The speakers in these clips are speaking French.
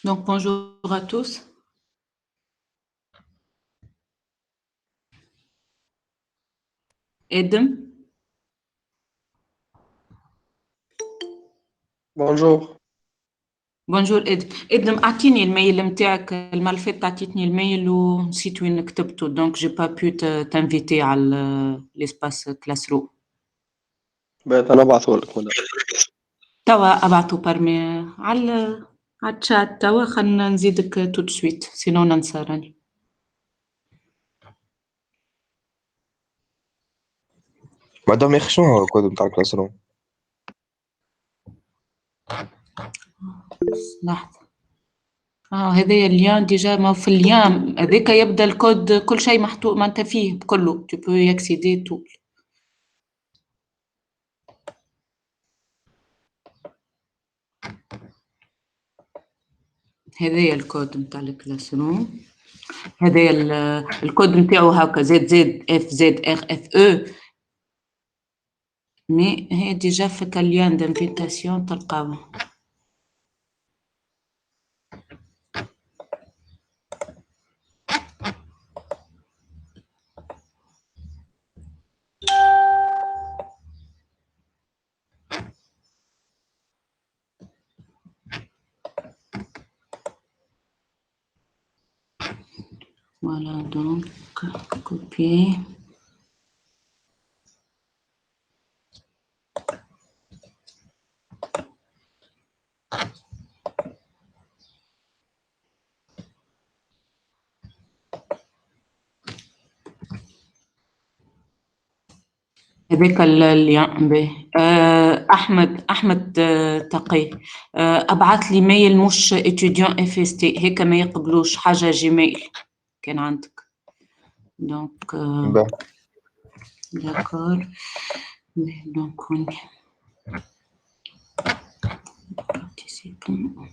Donc, bonjour à tous. Edem. Bonjour. Bonjour Edem, أعطيني الميل متاعك المرة اللي فاتت عطيتني الميل ونسيت وين كتبته donc j'ai pas pu t'inviter على l'espace classroom. بقيت أنا أبعثهولك مدام. توا أبعته برمي على الشات توا خلنا نزيدك tout de suite sinon ننسى راني. مدام يا اخي شنو هو الكود بتاع الكلاس روم؟ لحظة. هذايا اللين ديجا ما في اللين هذاك يبدا الكود كل شيء محطوط ما انت فيه كله tu peux y accéder tout. هذايا الكود نتاع الكلاس روم. هذايا الكود نتاعو هاكا زد زد اف زد ار اف او مي هي ديجا في كاليان دانفيتاسيون تلقاوه. فوالا دونك كوبي هذاك اللين به احمد تقي ابعث لي ميل مش اتيديون اف اس تي هيك ما يقبلوش حاجه جيميل كان عندك دونك داكور دونك وين بارتيسيبون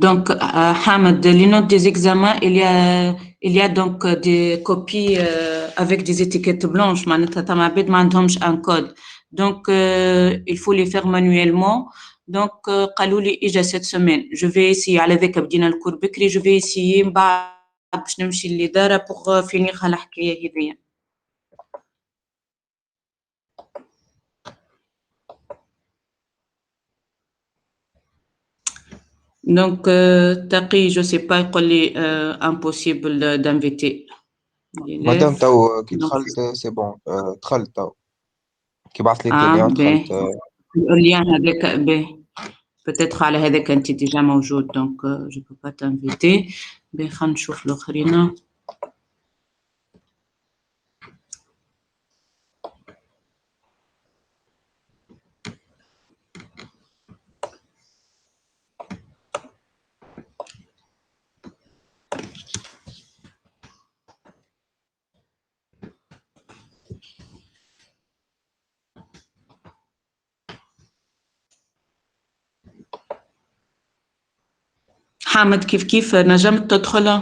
Donc, Hamad, les notes des examens, il y a donc des copies avec des étiquettes blanches. معناتها ما عباد ما عندهمش un code. Donc, il faut les faire manuellement. Donc, قالوا لي إجا cette semaine. Je vais essayer على ذاك بدينا الكور بكري. Je vais essayer من بعد باش نمشي للإدارة pour finir الحكاية هذيا. Donc, Taqi, je sais pas, il est impossible d'inviter. مادام تو كي دخلت سي بون دخلت تو كي بعث لي اللين دخلت اللين هذاك به peut-être على هذاك انت déjà موجود donc je peux pas t'inviter. به خلينا نشوف الاخرين. حامد كيف نجمت تدخل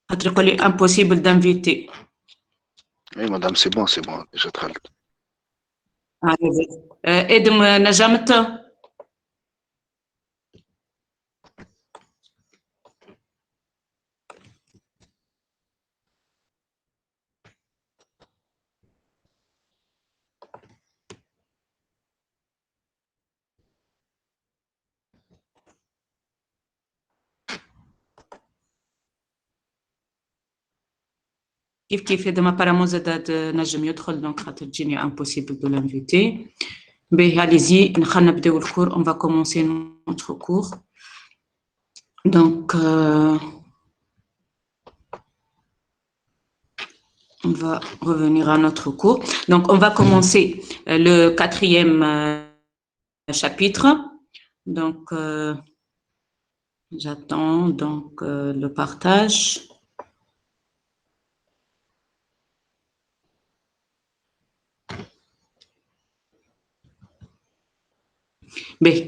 خاطر يقول لي impossible d'inviter. Oui, madame, c'est bon, déjà دخلت. ادم نجمت كيف ادم apparemment زاد نجم يدخل donc خاطر تجيني impossible de l'inviter. Ben, allez-y, on va commencer notre cours. Donc, on va revenir à notre cours. Donc, on va commencer le 4e chapitre. Donc, j'attends donc le partage.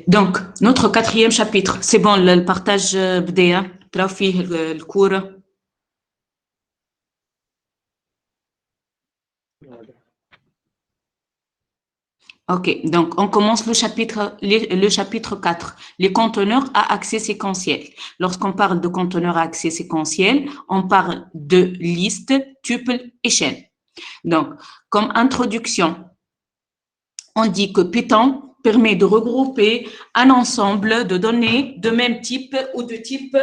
Donc, notre 4e chapitre, c'est bon, le partage بداية تراو فيه الكور. Ok, donc on commence le chapitre 4, les conteneurs à accès séquentiel. Lorsqu'on parle de conteneurs à accès séquentiel, on parle de liste, tuple et chaîne. Donc, comme introduction, on dit que Python permet de regrouper un ensemble de données de même type ou de type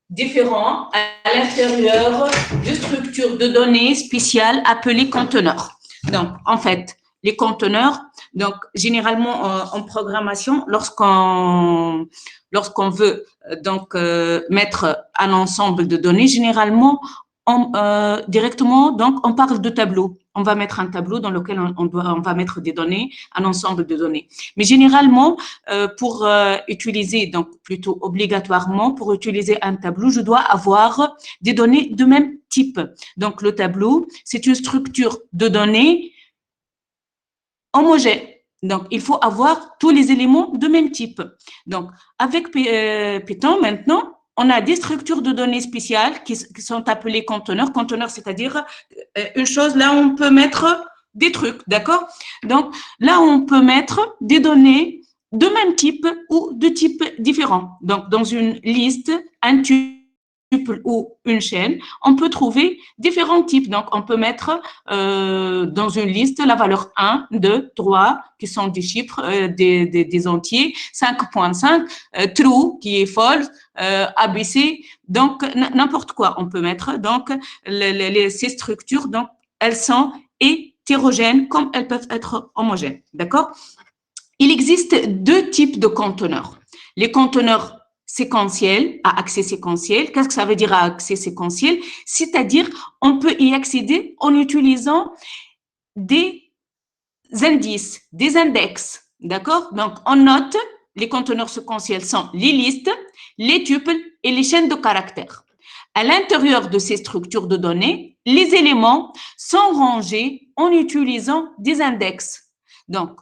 différent à l'intérieur de structures de données spéciales appelées conteneurs. Donc, en fait, les conteneurs, donc généralement en programmation, lorsqu'on veut donc mettre un ensemble de données, généralement directement donc on parle de tableau. On va mettre un tableau dans lequel on va mettre des données, un ensemble de données. Mais généralement, pour utiliser, donc plutôt obligatoirement, pour utiliser un tableau, je dois avoir des données de même type. Donc, le tableau, c'est une structure de données homogène. Donc, il faut avoir tous les éléments de même type. Donc, avec Python, maintenant, on a des structures de données spéciales qui sont appelées conteneurs. Conteneurs, c'est-à-dire une chose là où on peut mettre des trucs, d'accord? Donc, là où on peut mettre des données de même type ou de type différent. Donc, dans une liste, un tuple ou une chaîne, on peut trouver différents types. Donc, on peut mettre dans une liste la valeur 1, 2, 3, qui sont des chiffres, des entiers, 5.5, true, qui est false, ABC, donc n'importe quoi on peut mettre. Donc, ces structures, donc, elles sont hétérogènes comme elles peuvent être homogènes. D'accord? Il existe deux types de conteneurs. Les conteneurs séquentiels, à accès séquentiel. Qu'est-ce que ça veut dire à accès séquentiel? C'est-à-dire, on peut y accéder en utilisant des indices, des index. D'accord? Donc, on note, les conteneurs séquentiels sont les listes, les tuples et les chaînes de caractères. À l'intérieur de ces structures de données, les éléments sont rangés en utilisant des index. Donc,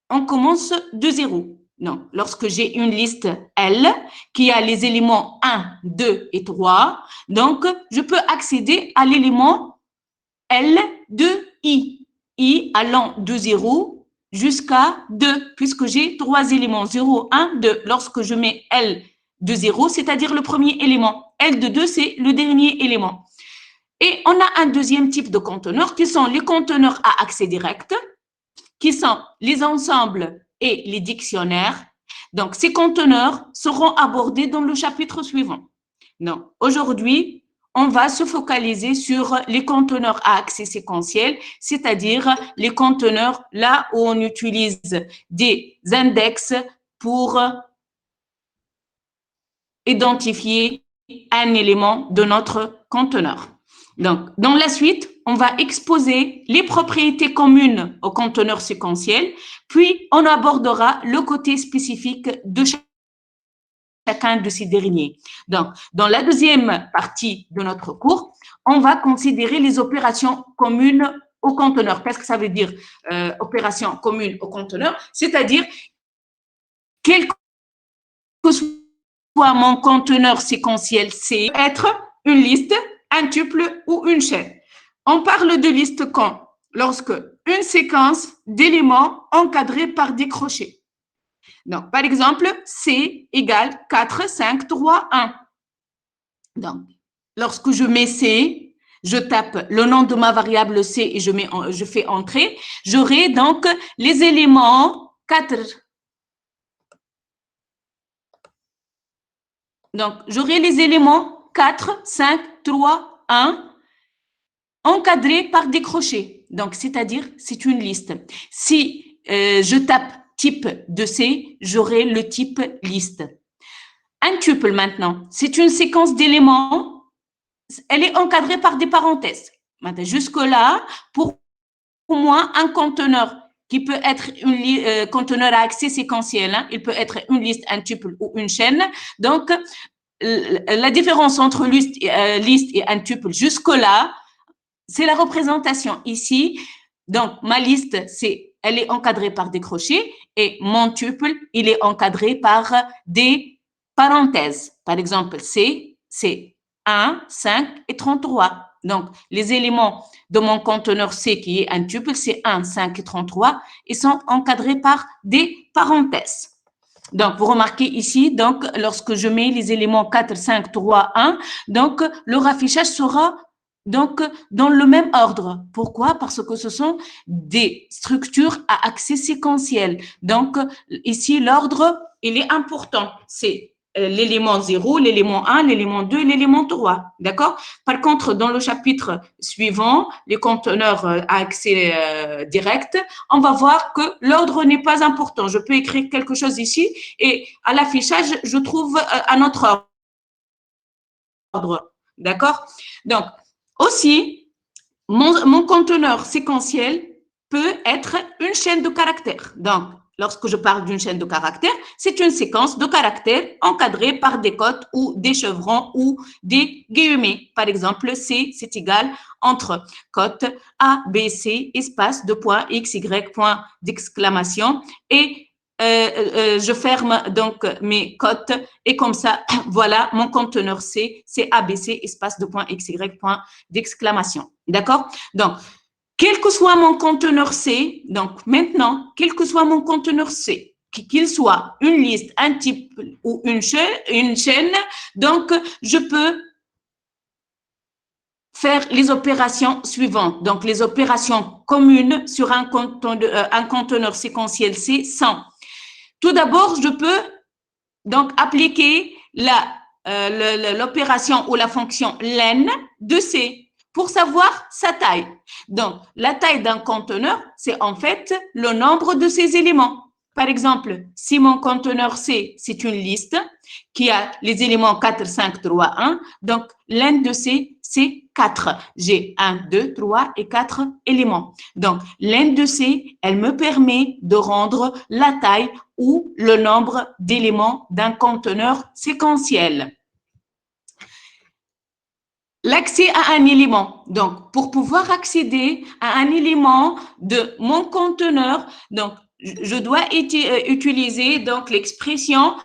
on commence de 0. Non, lorsque j'ai une liste L qui a les éléments 1, 2 et 3, donc je peux accéder à l'élément L de I allant de 0 jusqu'à 2, puisque j'ai 3 éléments, 0, 1, 2. Lorsque je mets L de 0, c'est-à-dire le premier élément, L de 2, c'est le dernier élément. Et on a un deuxième type de conteneurs qui sont les conteneurs à accès direct, qui sont les ensembles et les dictionnaires. Donc, ces conteneurs seront abordés dans le chapitre suivant. Donc, aujourd'hui, on va se focaliser sur les conteneurs à accès séquentiel, c'est-à-dire les conteneurs là où on utilise des index pour identifier un élément de notre conteneur. Donc, dans la suite, on va exposer les propriétés communes au conteneur séquentiel, puis on abordera le côté spécifique de chacun de ces derniers. Donc, dans la deuxième partie de notre cours, on va considérer les opérations communes au conteneur. Qu'est-ce que ça veut dire, opération commune au conteneur? C'est-à-dire, quel que soit mon conteneur séquentiel C, peut être une liste, un tuple ou une chaîne. On parle de liste quand? Lorsque une séquence d'éléments encadrés par des crochets. Donc, par exemple, C égale 4, 5, 3, 1. Donc, lorsque je mets C, je tape le nom de ma variable C et je fais entrer, j'aurai donc les éléments 4. Donc, j'aurai les éléments 4, 5, 3, 1 encadrés par des crochets. Donc, c'est-à-dire, c'est une liste. Si je tape type de C, j'aurai le type liste. Un tuple maintenant, c'est une séquence d'éléments, elle est encadrée par des parenthèses. Jusque-là, pour moi, un conteneur qui peut être un conteneur à accès séquentiel, hein, il peut être une liste, un tuple ou une chaîne. Donc, la différence entre liste et un tuple jusque-là, c'est la représentation ici. Donc, ma liste, elle est encadrée par des crochets et mon tuple, il est encadré par des parenthèses. Par exemple, c'est 1, 5 et 33. Donc, les éléments de mon conteneur C, qui est un tuple, c'est 1, 5 et 33, ils sont encadrés par des parenthèses. Donc, vous remarquez ici, donc, lorsque je mets les éléments 4, 5, 3, 1, donc, leur affichage sera donc dans le même ordre. Pourquoi? Parce que ce sont des structures à accès séquentiel. Donc, ici, l'ordre, il est important. C'est l'élément 0, l'élément 1, l'élément 2 et l'élément 3. D'accord? Par contre, dans le chapitre suivant, les conteneurs à accès direct, on va voir que l'ordre n'est pas important. Je peux écrire quelque chose ici et à l'affichage, je trouve un autre ordre. D'accord? Donc, aussi, mon conteneur séquentiel peut être une chaîne de caractères. Donc, lorsque je parle d'une chaîne de caractères, c'est une séquence de caractères encadrée par des cotes ou des chevrons ou des guillemets. Par exemple, C, c'est égal entre cote A, B, C, espace, deux points, X, Y, point d'exclamation et je ferme donc mes cotes et comme ça, voilà, mon conteneur C, c'est ABC, espace de point XY, point d'exclamation. D'accord? Donc, quel que soit mon conteneur C, donc maintenant, quel que soit mon conteneur C, qu'il soit une liste, un type ou une chaîne, donc je peux faire les opérations suivantes. Donc, les opérations communes sur un conteneur séquentiel C sont: tout d'abord, je peux donc appliquer l'opération ou la fonction len de C pour savoir sa taille. Donc, la taille d'un conteneur, c'est en fait le nombre de ses éléments. Par exemple, si mon conteneur C, c'est une liste qui a les éléments 4, 5, 3, 1, donc len de C, c'est 4. J'ai 1, 2, 3 et 4 éléments. Donc, len de C, elle me permet de rendre la taille ou le nombre d'éléments d'un conteneur séquentiel. L'accès à un élément. Donc, pour pouvoir accéder à un élément de mon conteneur, donc, je dois utiliser donc l'expression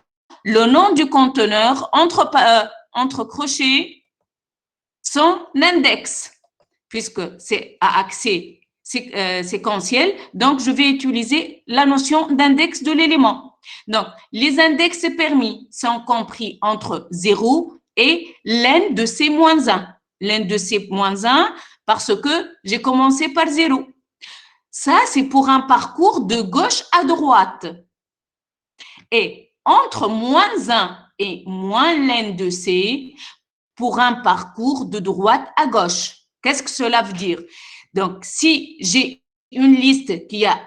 le nom du conteneur entre crochets son index, puisque c'est à accès séquentiel, donc je vais utiliser la notion d'index de l'élément. Donc, les index permis sont compris entre 0 et l'n de c moins 1. L'n de c moins 1 parce que j'ai commencé par 0. Ça, c'est pour un parcours de gauche à droite. Et entre moins 1 et moins l'n de c, pour un parcours de droite à gauche. Qu'est-ce que cela veut dire? Donc, si j'ai une liste qui a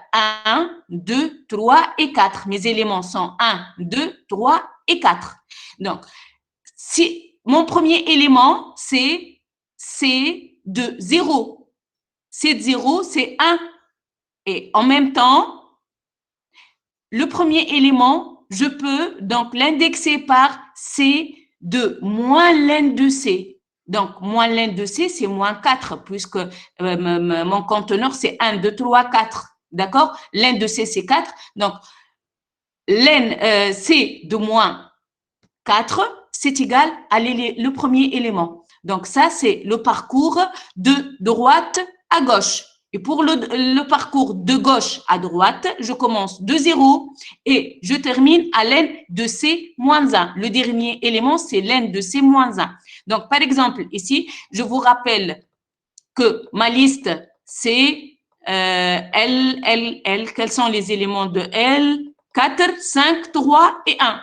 1, 2, 3 et 4, mes éléments sont 1, 2, 3 et 4. Donc, si mon premier élément, c'est de 0. C'est de 0, c'est 1. Et en même temps, le premier élément, je peux donc l'indexer par C de moins l'N de C. Donc, moins l'N de C, c'est moins 4, puisque mon conteneur, c'est 1, 2, 3, 4. D'accord? L'N de C, c'est 4. Donc, l'N C de moins 4, c'est égal à le premier élément. Donc, ça, c'est le parcours de droite à gauche. Et pour le parcours de gauche à droite, je commence de 0 et je termine à l'N de C moins 1. Le dernier élément, c'est l'N de C moins 1. Donc, par exemple, ici, je vous rappelle que ma liste, c'est L. Quels sont les éléments de L? 4, 5, 3 et 1.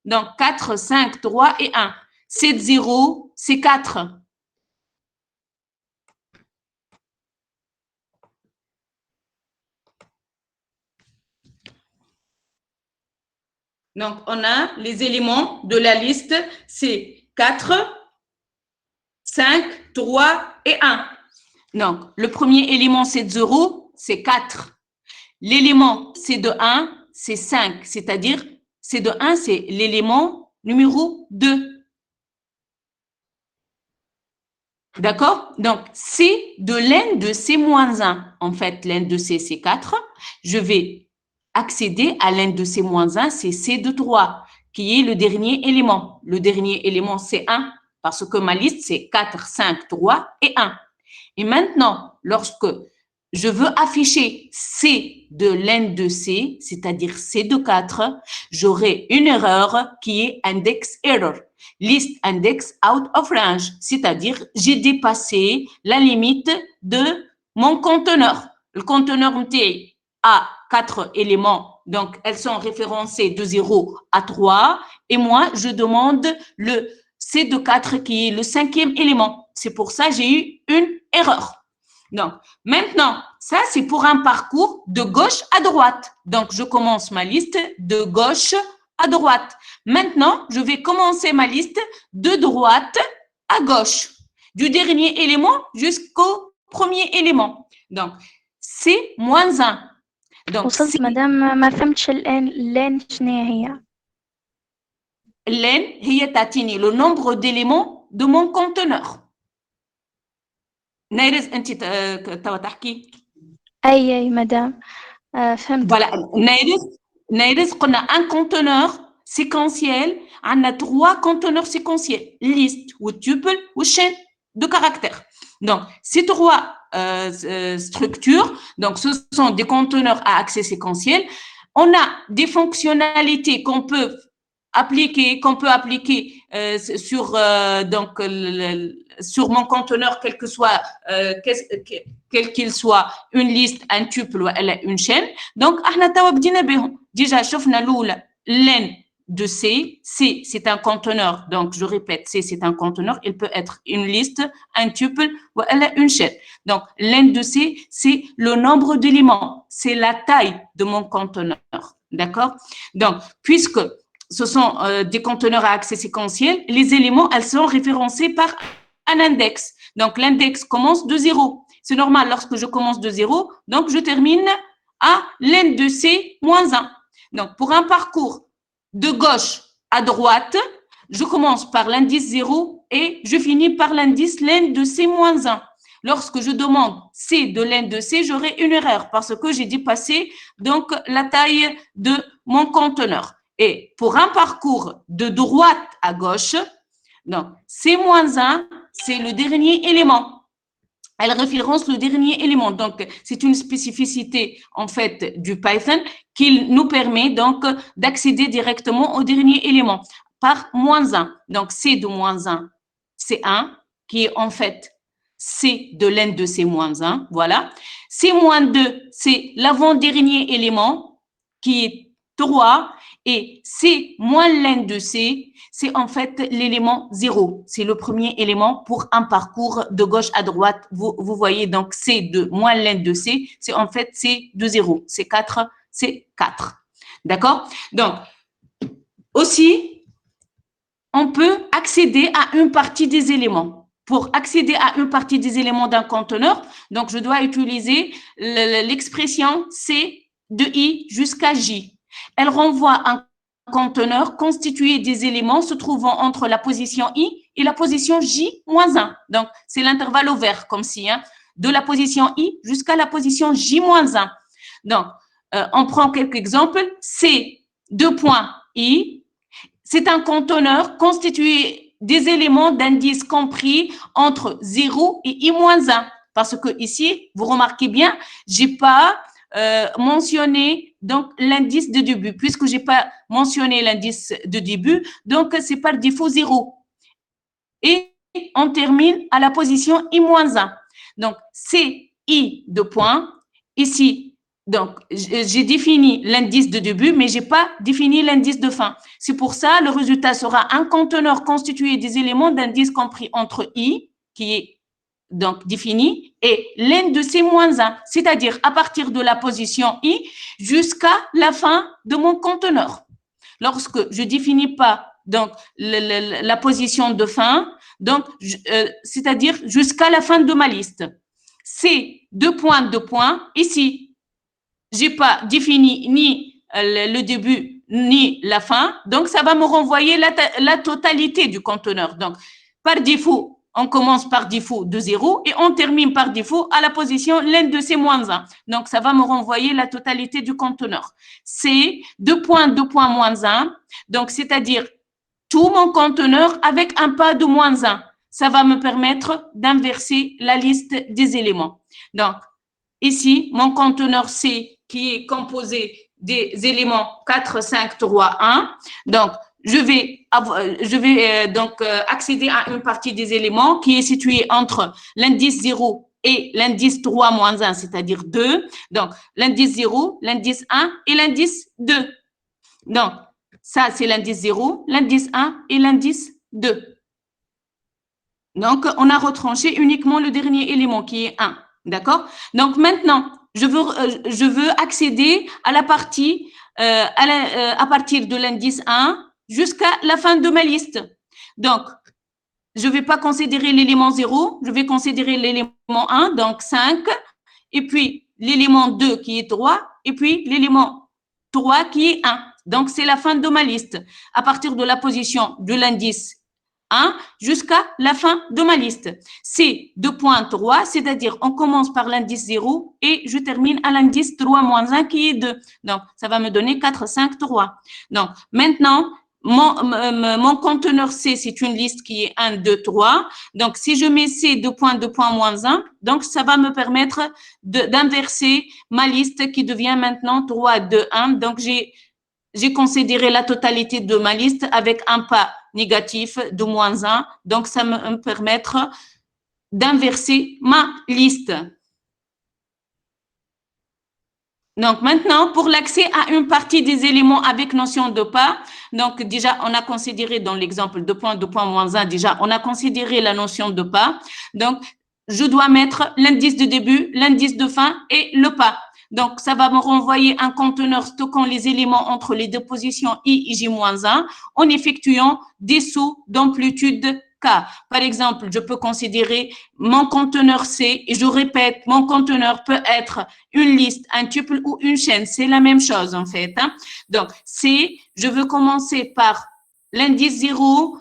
Donc, 4, 5, 3 et 1. C'est 0, c'est 4. Donc, on a les éléments de la liste, c'est 4, 5, 3 et 1. Donc, le premier élément, c'est de 0, c'est 4. L'élément, c'est de 1, c'est 5. C'est-à-dire, c'est de 1, c'est l'élément numéro 2. D'accord? Donc, c'est de l'N de C moins 1. En fait, l'N de C, c'est 4. Je vais accéder à l'N de C moins 1, c'est C de 3, qui est le dernier élément. Le dernier élément, c'est 1, parce que ma liste, c'est 4, 5, 3 et 1. Et maintenant, lorsque je veux afficher C de l'N de C, c'est-à-dire C de 4, j'aurai une erreur qui est index error. List index out of range, c'est-à-dire j'ai dépassé la limite de mon conteneur. Le conteneur MTI a 4 éléments, donc elles sont référencées de 0 à 3, et moi, je demande le C de 4 qui est le 5e élément. C'est pour ça que j'ai eu une erreur. Donc, maintenant, ça, c'est pour un parcours de gauche à droite. Donc, je commence ma liste de gauche à droite. Maintenant, je vais commencer ma liste de droite à gauche, du dernier élément jusqu'au premier élément. Donc, c'est moins 1. Donc, وصلت مدام ما فهمتش الآن شنو هي. L'N هي تعطيني le nombre d'éléments de mon conteneur. نيرز أنت توا تحكي. أي مدام فهمت. Voilà, نيرز قلنا un conteneur séquentiel, on a 3 conteneurs séquentiels, liste ou tuple ou chaîne de caractères. Donc, ces 3 structures, donc ce sont des conteneurs à accès séquentiel. On a des fonctionnalités qu'on peut appliquer sur donc sur mon conteneur, quel que soit quel qu'il soit, une liste, un tuple ou une chaîne. Donc احنا توا بدينا بهم. Déjà شفنا الأولى l'N de C, c'est un conteneur. Donc je répète, C c'est un conteneur, il peut être une liste, un tuple ou une chaîne. Donc l'N de C, c'est le nombre d'éléments, c'est la taille de mon conteneur. D'accord? Donc puisque ce sont des conteneurs à accès séquentiel, les éléments, elles sont référencés par un index. Donc, l'index commence de 0. C'est normal, lorsque je commence de 0, donc je termine à l'N de C moins 1. Donc, pour un parcours de gauche à droite, je commence par l'indice 0 et je finis par l'indice l'N de C moins 1. lorsque je demande C de l'N de C, j'aurai une erreur parce que j'ai dépassé donc la taille de mon conteneur. Et pour un parcours de droite à gauche, donc C-1, c'est le dernier élément. Elle référence le dernier élément. Donc, c'est une spécificité, en fait, du Python qui nous permet donc d'accéder directement au dernier élément par -1. Donc, C de -1, c'est 1, qui est en fait C de l'N de C-1. Voilà. C-2, c'est l'avant-dernier élément qui est 3. Et C moins l'N de C, c'est en fait l'élément 0. C'est le premier élément pour un parcours de gauche à droite. Vous voyez donc C de moins l'N de C, c'est en fait C de 0. C'est 4, c'est 4. D'accord? Donc, aussi, on peut accéder à une partie des éléments. Pour accéder à une partie des éléments d'un conteneur, donc je dois utiliser l'expression C de I jusqu'à J. Elle renvoie un conteneur constitué des éléments se trouvant entre la position I et la position J-1. Donc, c'est l'intervalle ouvert, comme si, de la position I jusqu'à la position J-1. Donc, on prend quelques exemples. C, 2 points I, c'est un conteneur constitué des éléments d'indices compris entre 0 et I-1. Parce que ici, vous remarquez bien, j'ai pas mentionné donc l'indice de début. Puisque j'ai pas mentionné l'indice de début, donc c'est par défaut 0. Et on termine à la position I-1. Donc, c'est I de points. Ici, donc, j'ai défini l'indice de début, mais j'ai pas défini l'indice de fin. C'est pour ça, le résultat sera un conteneur constitué des éléments d'indices compris entre I, qui est donc défini, et l'N de C-1, c'est-à-dire à partir de la position I jusqu'à la fin de mon conteneur. Lorsque je définis pas donc la position de fin, donc c'est-à-dire jusqu'à la fin de ma liste. C, 2 points, ici, j'ai pas défini ni le début ni la fin, donc ça va me renvoyer la totalité du conteneur. Donc, par défaut, on commence par défaut de 0 et on termine par défaut à la position l'N de C-1. Donc, ça va me renvoyer la totalité du conteneur. C, 2 points, -1. Donc, c'est-à-dire tout mon conteneur avec un pas de -1. Ça va me permettre d'inverser la liste des éléments. Donc, ici, mon conteneur C qui est composé des éléments 4, 5, 3, 1. Donc, je vais donc accéder à une partie des éléments qui est située entre l'indice 0 et l'indice 3-1, c'est-à-dire 2. Donc, l'indice 0, l'indice 1 et l'indice 2. Donc, ça, c'est l'indice 0, l'indice 1 et l'indice 2. Donc, on a retranché uniquement le dernier élément qui est 1. D'accord? Donc, maintenant, je veux accéder à la partie à partir de l'indice 1 jusqu'à la fin de ma liste. Donc, je ne vais pas considérer l'élément 0, je vais considérer l'élément 1, donc 5, et puis l'élément 2 qui est 3, et puis l'élément 3 qui est 1. Donc, c'est la fin de ma liste. À partir de la position de l'indice 1 jusqu'à la fin de ma liste. C'est 2.3, c'est-à-dire on commence par l'indice 0 et je termine à l'indice 3-1 qui est 2. Donc, ça va me donner 4, 5, 3. Donc, maintenant, mon conteneur C, c'est une liste qui est 1, 2, 3. Donc, si je mets C 2.2.-1, donc ça va me permettre d'inverser ma liste qui devient maintenant 3, 2, 1. Donc, j'ai considéré la totalité de ma liste avec un pas négatif de -1. Donc, ça va me permettre d'inverser ma liste. Donc, maintenant, pour l'accès à une partie des éléments avec notion de pas, donc déjà, on a considéré dans l'exemple 2.2.-1, déjà, on a considéré la notion de pas. Donc, je dois mettre l'indice de début, l'indice de fin et le pas. Donc, ça va me renvoyer un conteneur stockant les éléments entre les deux positions I et J-1 en effectuant des sauts d'amplitude K. Par exemple, je peux considérer mon conteneur C et je répète, mon conteneur peut être une liste, un tuple ou une chaîne. C'est la même chose en fait. Donc, C, je veux commencer par l'indice 0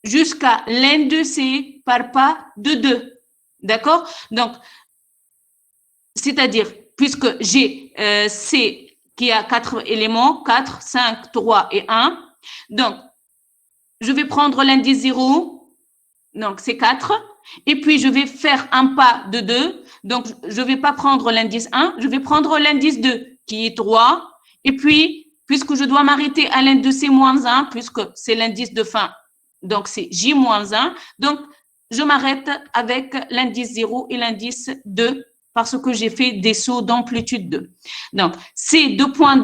jusqu'à l'N de C par pas de 2. D'accord? Donc, c'est-à-dire, puisque j'ai C qui a 4 éléments, 4, 5, 3 et 1, donc, je vais prendre l'indice 0, donc c'est 4, et puis je vais faire un pas de 2, donc je ne vais pas prendre l'indice 1, je vais prendre l'indice 2, qui est 3, et puis, puisque je dois m'arrêter à l'indice C-1, puisque c'est l'indice de fin, donc c'est J-1, donc je m'arrête avec l'indice 0 et l'indice 2, parce que j'ai fait des sauts d'amplitude 2. Donc, c'est 2 points,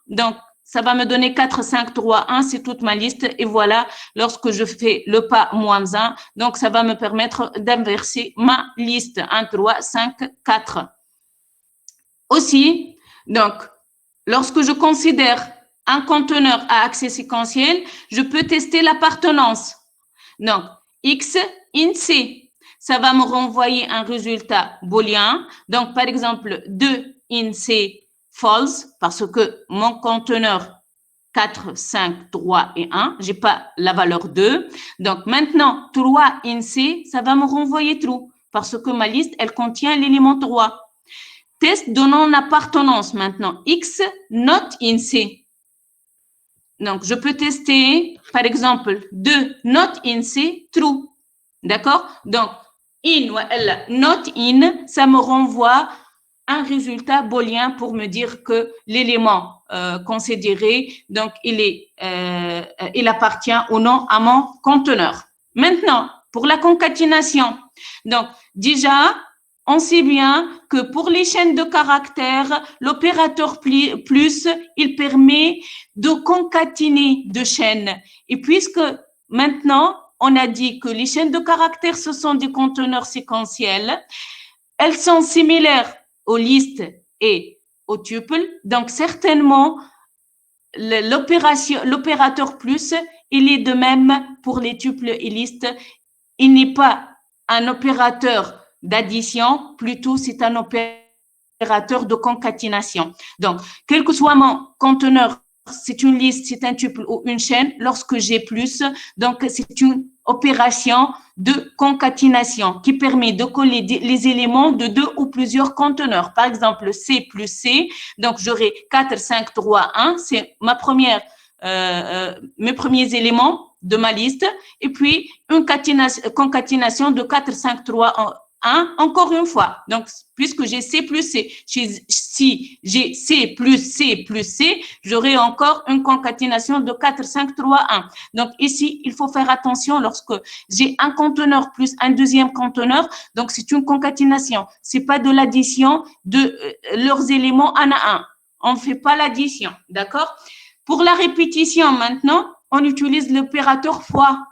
donc ça va me donner 4, 5, 3, 1, c'est toute ma liste. Et voilà, lorsque je fais le pas -1, donc ça va me permettre d'inverser ma liste. 1, 3, 5, 4. Aussi, donc, lorsque je considère un conteneur à accès séquentiel, je peux tester l'appartenance. Donc, X in C, ça va me renvoyer un résultat booléen. Donc, par exemple, 2 in C false, parce que mon conteneur 4, 5, 3 et 1, j'ai pas la valeur 2. Donc, maintenant, 3 in C, ça va me renvoyer true, parce que ma liste, elle contient l'élément 3. Test de non-appartenance maintenant. X not in C. Donc, je peux tester, par exemple, 2 not in C, true. D'accord? Donc, in ou not in, ça me renvoie un résultat booléen pour me dire que l'élément considéré, donc il appartient ou non à mon conteneur. Maintenant, pour la concaténation, donc déjà, on sait bien que pour les chaînes de caractères, l'opérateur plus, il permet de concaténer deux chaînes. Et puisque maintenant, on a dit que les chaînes de caractères, ce sont des conteneurs séquentiels, elles sont similaires aux listes et aux tuples. Donc, certainement, l'opérateur plus, il est de même pour les tuples et listes. Il n'est pas un opérateur d'addition, plutôt c'est un opérateur de concaténation. Donc, quel que soit mon conteneur, c'est une liste, c'est un tuple ou une chaîne, lorsque j'ai plus, donc c'est une opération de concaténation qui permet de coller les éléments de deux ou plusieurs conteneurs. Par exemple, C plus C, donc j'aurai 4, 5, 3, 1, c'est mes premiers éléments de ma liste, et puis une concaténation de 4, 5, 3, 1, encore une fois. Donc, puisque j'ai C plus C, si j'ai C plus C plus C, j'aurai encore une concaténation de 4, 5, 3, 1. Donc, ici, il faut faire attention lorsque j'ai un conteneur plus un deuxième conteneur. Donc, c'est une concaténation. C'est pas de l'addition de leurs éléments un à un. On ne fait pas l'addition. D'accord? Pour la répétition, maintenant, on utilise l'opérateur fois.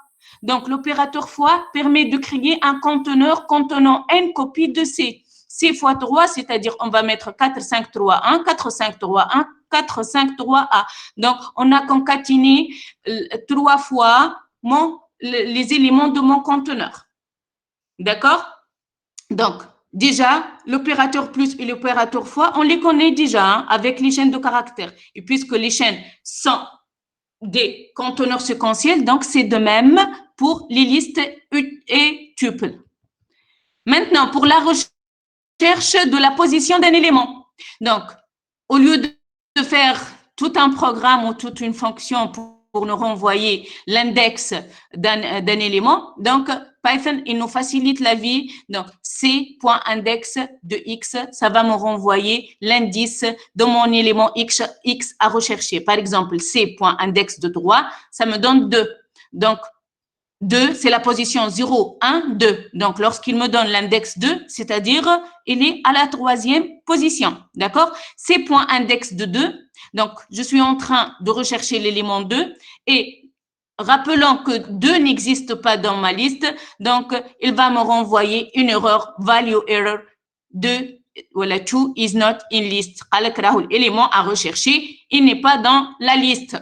Donc, l'opérateur fois permet de créer un conteneur contenant n copies de C. C fois 3, c'est-à-dire on va mettre 4, 5, 3, 1, 4, 5, 3, 1, 4, 5, 3, A. Donc, on a concaténé 3 fois les éléments de mon conteneur. D'accord? Donc, déjà, l'opérateur plus et l'opérateur fois, on les connaît déjà avec les chaînes de caractères. Et puisque les chaînes sont des conteneurs séquentiels, donc c'est de même pour les listes et tuples. Maintenant, pour la recherche de la position d'un élément. Donc, au lieu de faire tout un programme ou toute une fonction pour nous renvoyer l'index d'un élément, donc Python, il nous facilite la vie. Donc, C.index de X, ça va me renvoyer l'indice de mon élément X à rechercher. Par exemple, C.index de 3, ça me donne 2. Donc, 2, c'est la position 0, 1, 2. Donc, lorsqu'il me donne l'index 2, c'est-à-dire, il est à la troisième position. D'accord? C.index de 2. Donc, je suis en train de rechercher l'élément 2 et rappelons que 2 n'existe pas dans ma liste, donc il va me renvoyer une erreur, value error 2, voilà, 2 is not in list. L'élément à rechercher, il n'est pas dans la liste.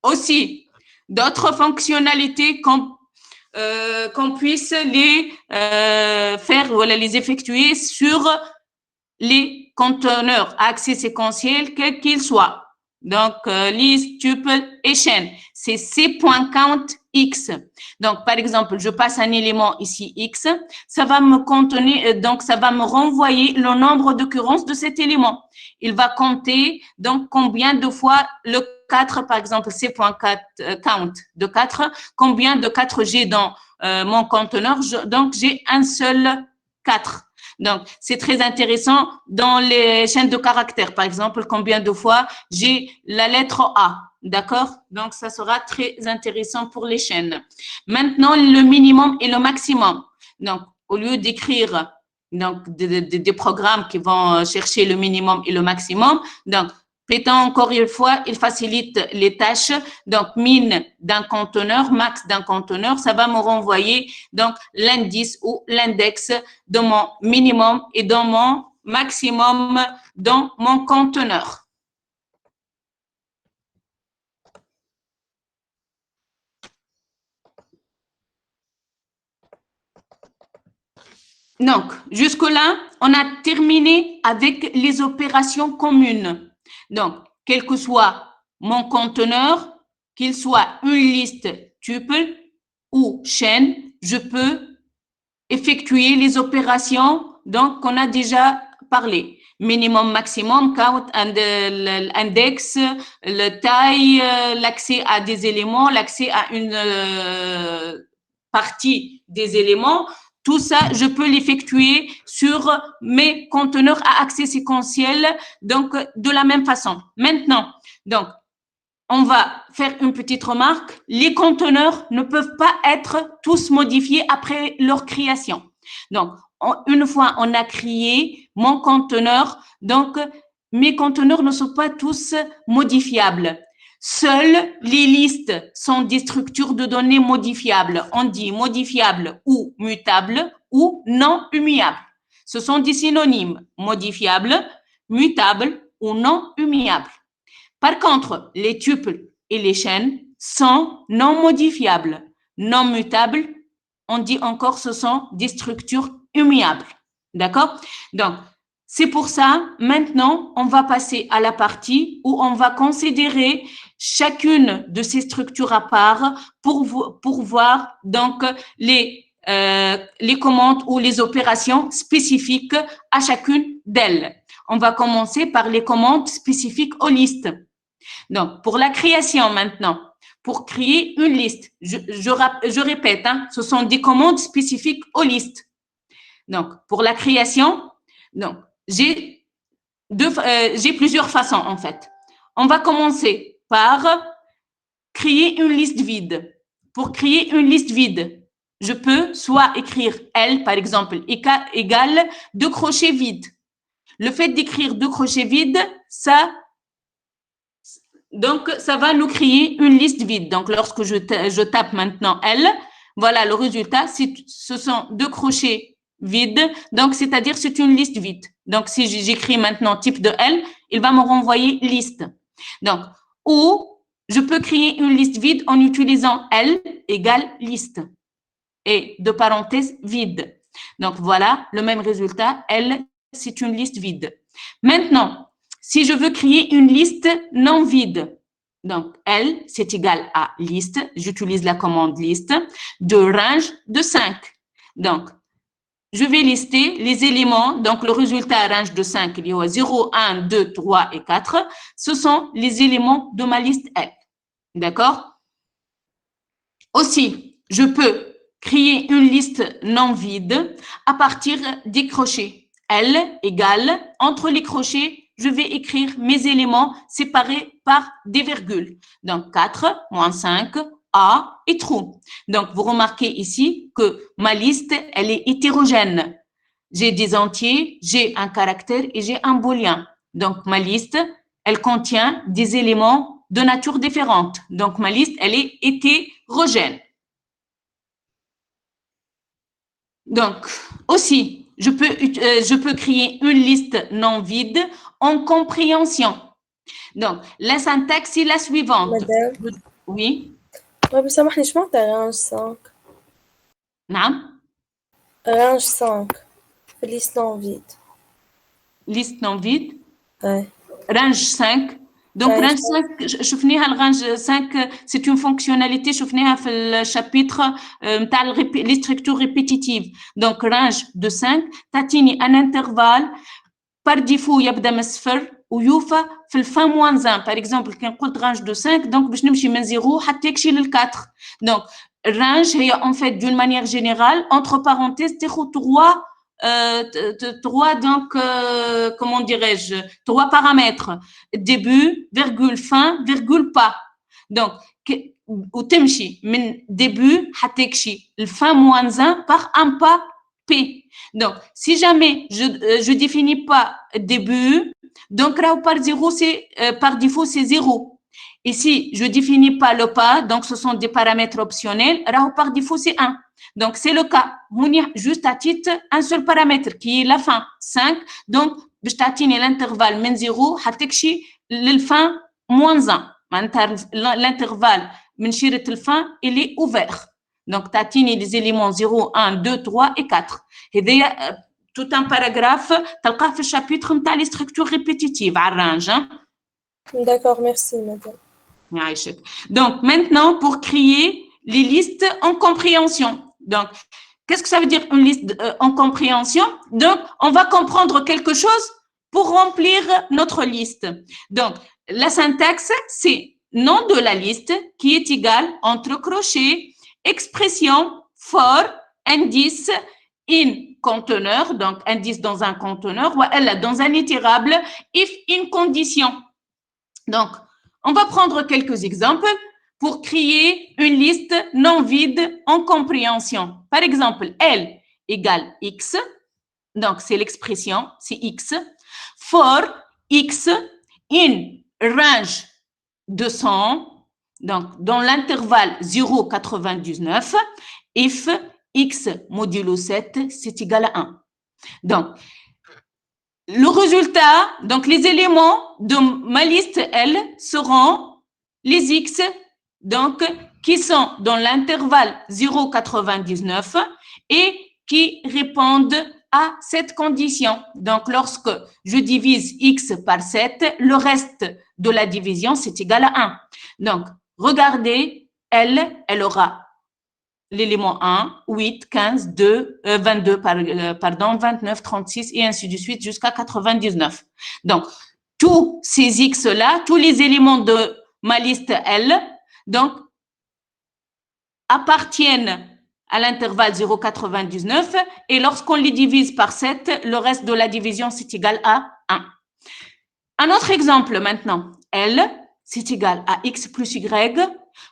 Aussi, d'autres fonctionnalités qu'on puisse les faire, voilà, les effectuer sur les conteneurs à accès séquentiel, quels qu'ils soient. Donc, liste, tuple et chaîne. C'est C.count X. Donc, par exemple, je passe un élément ici X. Ça va me contenir, donc ça va me renvoyer le nombre d'occurrences de cet élément. Il va compter donc combien de fois le 4, par exemple, C.count de 4, combien de 4 j'ai dans mon conteneur. Donc, j'ai un seul 4. Donc, c'est très intéressant dans les chaînes de caractères. Par exemple, combien de fois j'ai la lettre A. D'accord? Donc, ça sera très intéressant pour les chaînes. Maintenant, le minimum et le maximum. Donc, au lieu d'écrire donc, des programmes qui vont chercher le minimum et le maximum, donc, répétons encore une fois, il facilite les tâches. Donc, min d'un conteneur, max d'un conteneur, ça va me renvoyer donc l'indice ou l'index de mon minimum et de mon maximum dans mon conteneur. Donc, jusque-là, on a terminé avec les opérations communes. Donc, quel que soit mon conteneur, qu'il soit une liste tuple ou chaîne, je peux effectuer les opérations donc qu'on a déjà parlé. Minimum, maximum, count, l'index, le taille, l'accès à des éléments, l'accès à une partie des éléments. Tout ça, je peux l'effectuer sur mes conteneurs à accès séquentiel, donc de la même façon. Maintenant, donc, on va faire une petite remarque. Les conteneurs ne peuvent pas être tous modifiés après leur création. Donc, une fois on a créé mon conteneur, donc mes conteneurs ne sont pas tous modifiables. Seules les listes sont des structures de données modifiables. On dit modifiables ou mutables ou non humiliables. Ce sont des synonymes modifiables, mutables ou non humiliables. Par contre, les tuples et les chaînes sont non modifiables, non mutables. On dit encore ce sont des structures humiliables. D'accord? Donc, c'est pour ça, maintenant, on va passer à la partie où on va considérer chacune de ces structures à part pour voir donc les commandes ou les opérations spécifiques à chacune d'elles. On va commencer par les commandes spécifiques aux listes. Donc, pour la création maintenant, pour créer une liste, je répète, hein, ce sont des commandes spécifiques aux listes. Donc, pour la création, donc, j'ai plusieurs façons en fait. On va commencer par créer une liste vide. Pour créer une liste vide, je peux soit écrire L, par exemple, égale 2 crochets vides. Le fait d'écrire 2 crochets vides, donc, ça va nous créer une liste vide. Donc, lorsque je tape maintenant L, voilà le résultat. Ce sont 2 crochets vides. Donc, c'est-à-dire c'est une liste vide. Donc, si j'écris maintenant type de L, il va me renvoyer liste. Donc, ou je peux créer une liste vide en utilisant L égale liste et de parenthèses vide. Donc, voilà le même résultat. L, c'est une liste vide. Maintenant, si je veux créer une liste non vide, donc L, c'est égal à liste, j'utilise la commande liste, de range de 5. Donc, je vais lister les éléments, donc le résultat range de 5, il y a 0, 1, 2, 3 et 4, ce sont les éléments de ma liste L. D'accord? Aussi, je peux créer une liste non vide à partir des crochets. L égale, entre les crochets, je vais écrire mes éléments séparés par des virgules. Donc, 4, moins 5, A et true. Donc, vous remarquez ici que ma liste, elle est hétérogène. J'ai des entiers, j'ai un caractère et j'ai un booléen. Donc, ma liste, elle contient des éléments de nature différente. Donc, ma liste, elle est hétérogène. Donc, aussi, je peux créer une liste non vide en compréhension. Donc, la syntaxe est la suivante. Madame. Oui. سامحني شو معناتها range 5 نعم. range 5 في liste non vide. Liste non vide. Ouais. Range 5. Donc, range 5, شفناها الرانج 5, c'est une fonctionnalité, شفناها في الشابيتر نتاع les structures répétitives. Donc, range de 5, تعطيني un intervalle par défaut يبدا من صفر ويوفى في الفان موان 1. Par exemple, كان قلت range de 5, donc باش نمشي من 0 حتى يكشي لل 4. Donc, range هي en fait d'une manière générale, entre parenthèses, تاخذ 3 donc comment dirais-je, 3 paramètres, début, virgule, fin, virgule, pas. Donc وتمشي من début حتى يكشي الفin moins 1 par un pas p. Donc si jamais je définis pas début, donc là par 0 c'est par défaut c'est 0. Et si je définis pas le pas, donc ce sont des paramètres optionnels, là par défaut c'est 1. Donc, c'est le cas. On y a juste à titre un seul paramètre qui est la fin, 5. Donc, je t'atteins l'intervalle من 0 حتى تكشي للفin moins 1. L'intervalle من شيرة الفin, il est ouvert. Donc, t'atteins les éléments 0, 1, 2, 3 et 4. Et d'ailleurs, tout un paragraphe, تلقاه في الchapitre نتاع les structures répétitives à range. D'accord, merci, madame. Donc, maintenant, pour créer les listes en compréhension. Donc, qu'est-ce que ça veut dire une liste en compréhension? Donc, on va comprendre quelque chose pour remplir notre liste. Donc, la syntaxe, c'est nom de la liste qui est égal entre crochets, expression, for, indice, in conteneur, donc indice dans un conteneur, ou elle dans un itérable, if in condition. Donc, on va prendre quelques exemples pour créer une liste non vide en compréhension. Par exemple, L égale X, donc c'est l'expression, c'est X. For X in range de 100, donc dans l'intervalle 0,99, if X modulo 7, c'est égal à 1. Donc, le résultat, donc les éléments de ma liste L seront les X, donc qui sont dans l'intervalle 0,99 et qui répondent à cette condition. Donc, lorsque je divise X par 7, le reste de la division, c'est égal à 1. Donc, regardez, elle aura l'élément 1, 8, 15, 22, 29, 36 et ainsi de suite jusqu'à 99. Donc, tous ces X-là, tous les éléments de ma liste L, donc, appartiennent à l'intervalle 0,99 et lorsqu'on les divise par 7, le reste de la division, c'est égal à 1. Un autre exemple maintenant, L, c'est égal à X plus Y,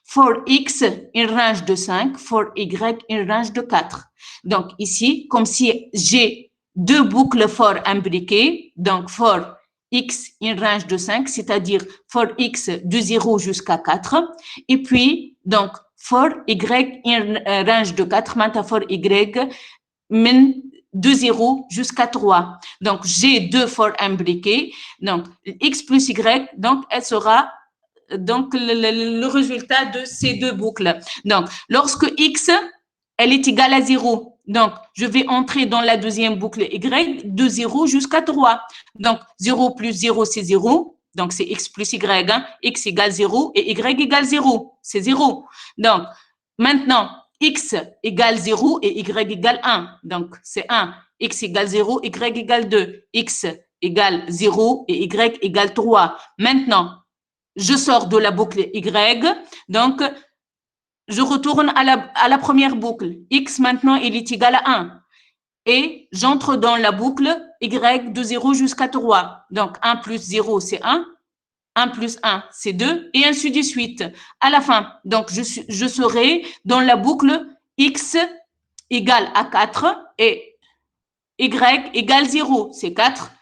for X, une range de 5, for Y, une range de 4. Donc, ici, comme si j'ai deux boucles for imbriquées, donc for X, une range de 5, c'est-à-dire for X de 0 jusqu'à 4, et puis, donc, for Y, une range de 4, maintenant for Y, de 0 jusqu'à 3. Donc, j'ai deux for imbriquées, donc, X plus Y, donc, elle sera donc le résultat de ces deux boucles. Donc, lorsque X, elle est égale à 0, donc je vais entrer dans la deuxième boucle Y de 0 jusqu'à 3. Donc, 0 plus 0, c'est 0. Donc, c'est X plus Y. Hein? X égale 0 et Y égale 0. C'est 0. Donc, maintenant, X égale 0 et Y égale 1. Donc, c'est 1. X égale 0, Y égale 2. X égale 0 et Y égale 3. Maintenant, je sors de la boucle Y, donc je retourne à la première boucle. X maintenant, il est égal à 1. Et j'entre dans la boucle Y de 0 jusqu'à 3. Donc 1 plus 0, c'est 1. 1 plus 1, c'est 2. Et ainsi de suite. À la fin, donc je serai dans la boucle X égale à 4 et Y égale 0, c'est 4.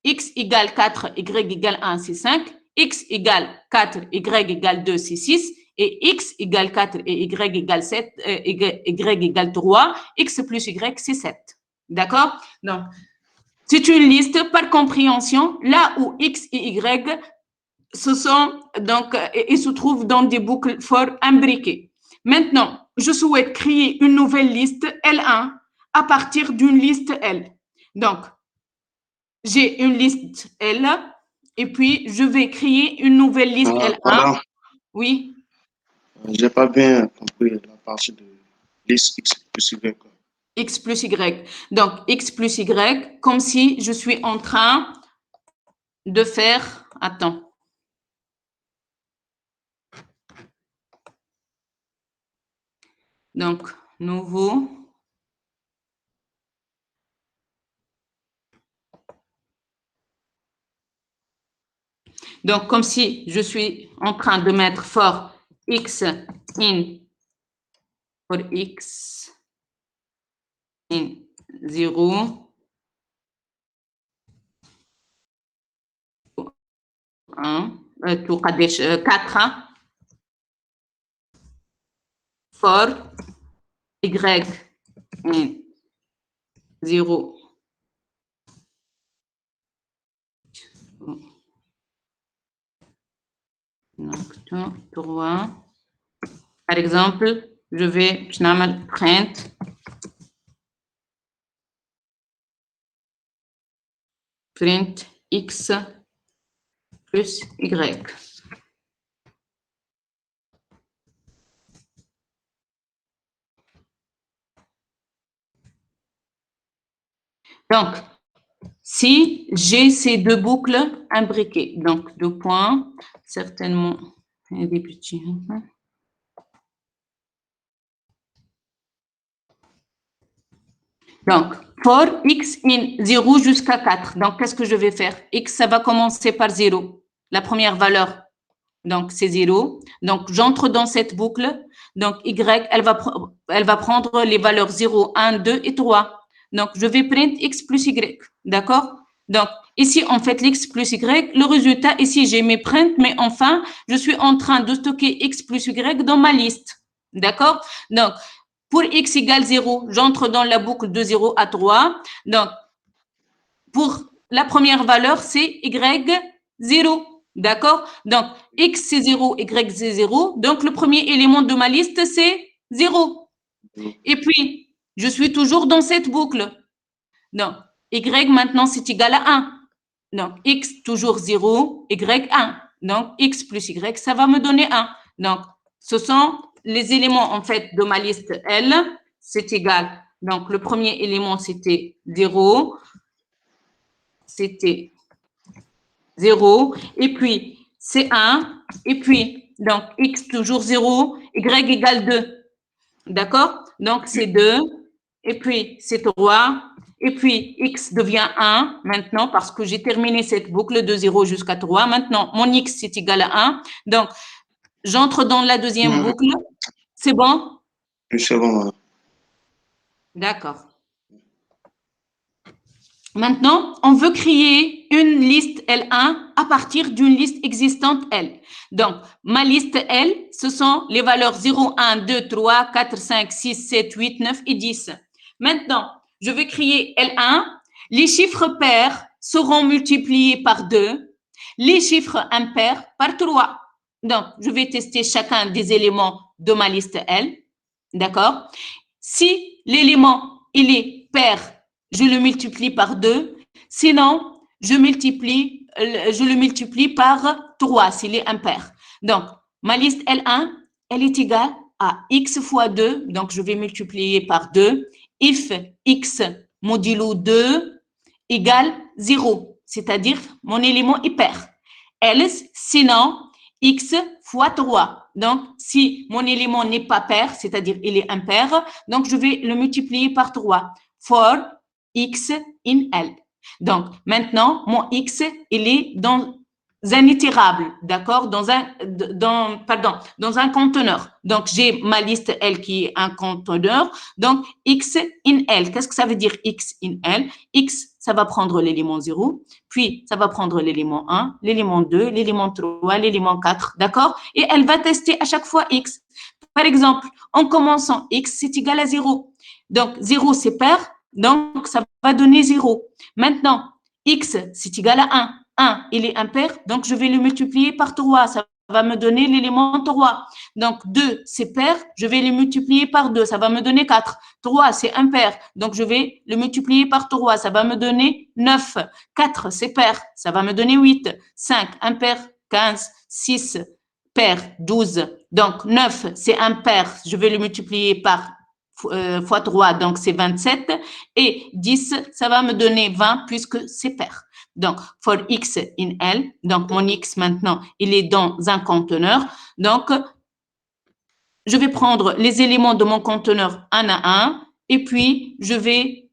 X égale 4, Y égale 1, c'est 5. X égale 4, Y égale 2, c'est 6. Et X égale 4 et Y égale 7, Y égale 3. X plus Y, c'est 7. D'accord? Donc, c'est une liste par compréhension, là où X et Y se trouvent dans des boucles for imbriquées. Maintenant, je souhaite créer une nouvelle liste L1 à partir d'une liste L. Donc, j'ai une liste L et puis je vais créer une nouvelle liste L1. Madame, Oui, j'ai pas bien compris la partie de liste X plus Y. X plus Y. Donc, X plus Y, comme si je suis en train de faire… Attends. Donc, nouveau. Donc, comme si je suis en train de mettre for X in, for X in 0, 1, 4, for Y in 0, donc 3. Par exemple, je vais print X plus Y. Donc, si j'ai ces deux boucles imbriquées, donc deux points, certainement des petits. Donc, for X in 0 jusqu'à 4. Donc, qu'est-ce que je vais faire? X, ça va commencer par 0, la première valeur. Donc, c'est 0. Donc, j'entre dans cette boucle. Donc, Y, elle va prendre les valeurs 0, 1, 2 et 3. Donc, je vais print X plus Y. D'accord? Donc, ici, on fait l'X plus Y. Le résultat, ici, j'ai mes prints, mais enfin, je suis en train de stocker X plus Y dans ma liste. D'accord? Donc, pour X égale 0, j'entre dans la boucle de 0 à 3. Donc, pour la première valeur, c'est Y 0. D'accord? Donc, X c'est 0, Y c'est 0. Donc, le premier élément de ma liste, c'est 0. Et puis, je suis toujours dans cette boucle. Donc, Y maintenant, c'est égal à 1. Donc, X toujours 0, Y 1. Donc, X plus Y, ça va me donner 1. Donc, ce sont les éléments, en fait, de ma liste L. C'est égal. Donc, le premier élément, c'était 0. C'était 0. Et puis, c'est 1. Et puis, donc, X toujours 0. Y égale 2. D'accord? Donc, c'est 2. Et puis, c'est 3. Et puis, X devient 1 maintenant parce que j'ai terminé cette boucle de 0 jusqu'à 3. Maintenant, mon X c'est égal à 1. Donc, j'entre dans la deuxième boucle. C'est bon? C'est bon, madame. D'accord. Maintenant, on veut créer une liste L1 à partir d'une liste existante L. Donc, ma liste L, ce sont les valeurs 0, 1, 2, 3, 4, 5, 6, 7, 8, 9 et 10. Maintenant, je vais créer L1. Les chiffres pairs seront multipliés par 2. Les chiffres impairs par 3. Donc, je vais tester chacun des éléments de ma liste L. D'accord? Si l'élément, il est pair, je le multiplie par 2. Sinon, je le multiplie par 3 s'il est impair. Donc, ma liste L1, elle est égale à X fois 2. Donc, je vais multiplier par 2. If X modulo 2 égale 0, c'est-à-dire mon élément est pair. Else, sinon, X fois 3. Donc, si mon élément n'est pas pair, c'est-à-dire il est impair, donc je vais le multiplier par 3. For X in L. Donc, maintenant, mon X, il est dans un itérable, d'accord, dans un conteneur. Donc, j'ai ma liste L qui est un conteneur. Donc, X in L. Qu'est-ce que ça veut dire X in L? X, ça va prendre l'élément 0, puis ça va prendre l'élément 1, l'élément 2, l'élément 3, l'élément 4, d'accord? Et elle va tester à chaque fois X. Par exemple, en commençant, X, c'est égal à 0. Donc, 0, c'est pair, donc ça va donner 0. Maintenant, X, c'est égal à 1. 1, il est impair, donc je vais le multiplier par 3, ça va me donner l'élément 3. Donc, 2, c'est pair, je vais le multiplier par 2, ça va me donner 4. 3, c'est impair, donc je vais le multiplier par 3, ça va me donner 9. 4, c'est pair, ça va me donner 8. 5, impair, 15. 6, pair, 12. Donc, 9, c'est impair, je vais le multiplier par fois 3, donc c'est 27. Et 10, ça va me donner 20 puisque c'est pair. Donc, for x in L, donc mon x maintenant, il est dans un conteneur. Donc, je vais prendre les éléments de mon conteneur un à un et puis je vais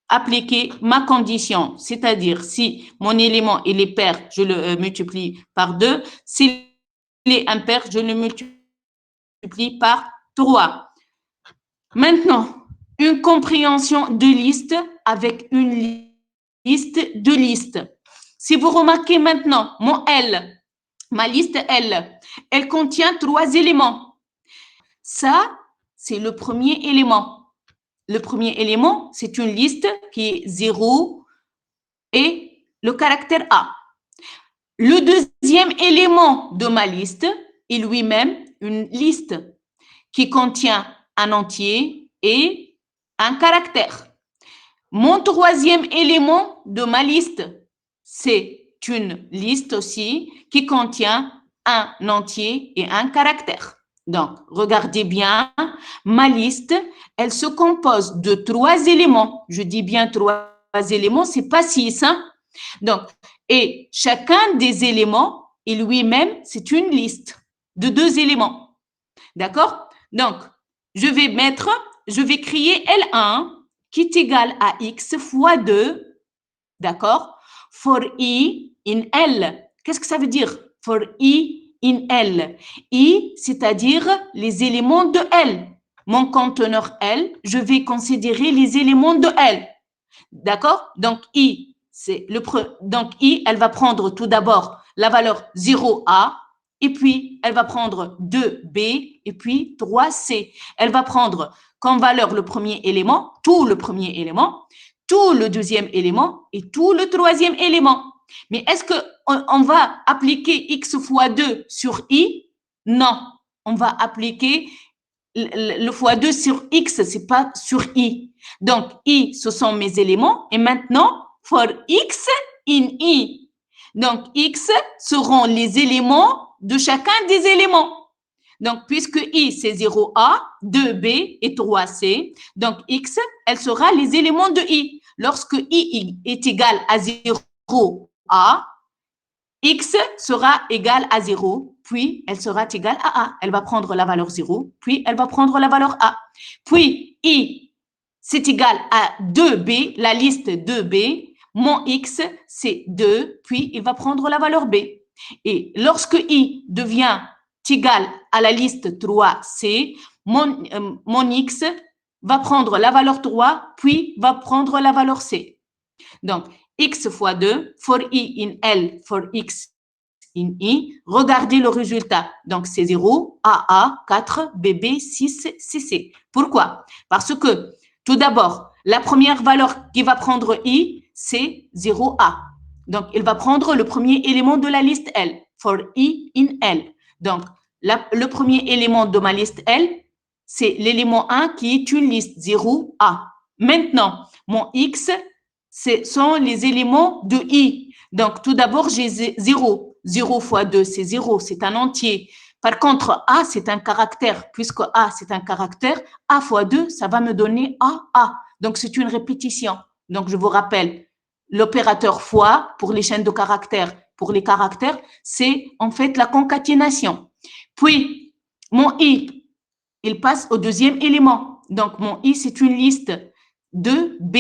appliquer ma condition. C'est-à-dire, si mon élément, il est pair, je le multiplie par 2. S'il est impair, je le multiplie par 3. Maintenant, une compréhension de liste avec une liste de listes. Si vous remarquez maintenant, mon L, ma liste L, elle contient 3 éléments. Ça, c'est le premier élément. Le premier élément, c'est une liste qui est 0 et le caractère A. Le deuxième élément de ma liste est lui-même une liste qui contient un entier et un caractère. Mon troisième élément de ma liste, c'est une liste aussi qui contient un entier et un caractère. Donc, regardez bien, ma liste, elle se compose de 3 éléments. Je dis bien 3 éléments, c'est pas 6. Hein? Donc, et chacun des éléments, et lui-même, c'est une liste de 2 éléments. D'accord? Donc, je vais créer L1 qui est égal à X fois 2, d'accord? For I in L. Qu'est-ce que ça veut dire? For I in L. I, c'est-à-dire les éléments de L. Mon conteneur L, je vais considérer les éléments de L. D'accord? Donc, I, elle va prendre tout d'abord la valeur 0A, et puis elle va prendre 2B, et puis 3C. Elle va prendre comme valeur le premier élément, tout le premier élément, tout le deuxième élément et tout le troisième élément. Mais est-ce qu'on va appliquer X fois 2 sur I? Non, on va appliquer le fois 2 sur X, c'est pas sur I. Donc, I, ce sont mes éléments. Et maintenant, for X in I. Donc, X seront les éléments de chacun des éléments. Donc, puisque I, c'est 0A, 2B et 3C, donc X, elle sera les éléments de I. Lorsque I est égal à 0A, X sera égal à 0, puis elle sera égale à A. Elle va prendre la valeur 0, puis elle va prendre la valeur A. Puis I, c'est égal à 2B, la liste 2B. Mon X, c'est 2, puis il va prendre la valeur B. Et lorsque I devient égal à la liste 3C, mon X va prendre la valeur 3, puis va prendre la valeur C. Donc, X fois 2, for I in L, for X in I. Regardez le résultat. Donc, c'est 0, AA, 4, BB, 6, CC. Pourquoi? Parce que, tout d'abord, la première valeur qui va prendre I, c'est 0A. Donc, il va prendre le premier élément de la liste L, for I in L. Donc, le premier élément de ma liste L, c'est l'élément 1 qui est une liste 0A. Maintenant, mon X, ce sont les éléments de I. Donc, tout d'abord, j'ai 0. 0 fois 2, c'est 0, c'est un entier. Par contre, A, c'est un caractère. Puisque A, c'est un caractère, A fois 2, ça va me donner AA. Donc, c'est une répétition. Donc, je vous rappelle, l'opérateur fois pour les chaînes de caractères, pour les caractères, c'est en fait la concaténation. Puis, mon I, il passe au deuxième élément. Donc, mon I, c'est une liste de B.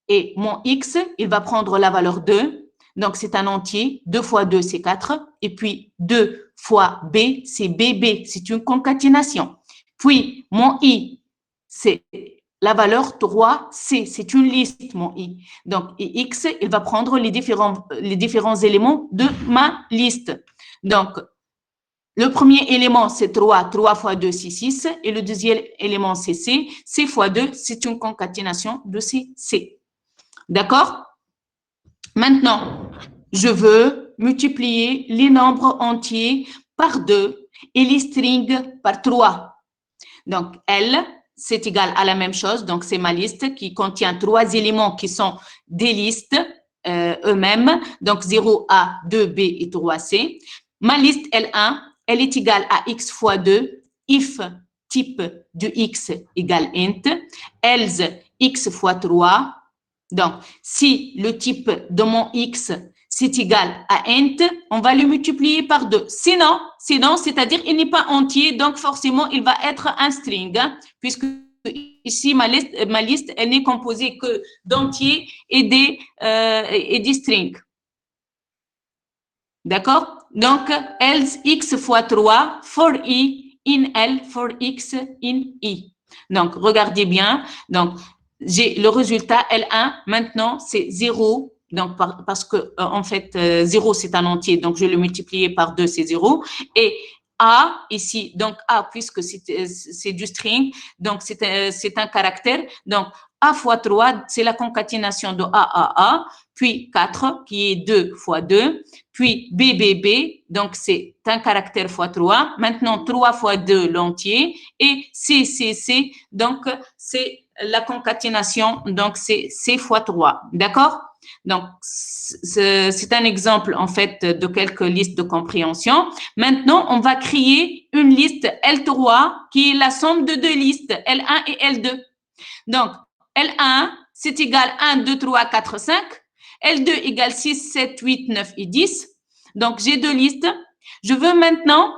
Et mon X, il va prendre la valeur 2. Donc, c'est un entier. 2 fois 2, c'est 4. Et puis, 2 fois B, c'est BB. C'est une concaténation. Puis, mon I, c'est la valeur 3C. C'est une liste, mon I. Donc, X, il va prendre les différents éléments de ma liste. Donc, le premier élément, c'est 3. 3 fois 2, c'est 6. Et le deuxième élément, c'est C. C fois 2, c'est une concaténation de C. D'accord? Maintenant, je veux multiplier les nombres entiers par 2 et les strings par 3. Donc, L, c'est égal à la même chose. Donc, c'est ma liste qui contient 3 éléments qui sont des listes eux-mêmes. Donc, 0A, 2B et 3C. Ma liste L1, elle est égale à X fois 2, if type de X égale int, else X fois 3. Donc, si le type de mon X, c'est égal à int, on va le multiplier par 2. Sinon, c'est-à-dire il n'est pas entier, donc forcément, il va être un string, hein, puisque ici, ma liste, elle n'est composée que d'entiers et des strings. D'accord? Donc, else x fois 3 for i in L for x in i. Donc, regardez bien. Donc, j'ai le résultat L1. Maintenant, c'est 0. Donc, parce que, en fait, 0, c'est un entier. Donc, je vais le multiplier par 2, c'est 0. Et A, ici, donc A, puisque c'est du string, donc c'est un caractère. Donc, A fois 3, c'est la concaténation de A, puis 4, qui est 2 fois 2, puis B, donc c'est un caractère fois 3. Maintenant, 3 fois 2, l'entier, et C, donc c'est la concaténation, donc c'est C fois 3. D'accord? Donc, c'est un exemple, en fait, de quelques listes de compréhension. Maintenant, on va créer une liste L3 qui est la somme de 2 listes, L1 et L2. Donc, L1, c'est égal à 1, 2, 3, 4, 5. L2 égale 6, 7, 8, 9 et 10. Donc, j'ai 2 listes. Je veux maintenant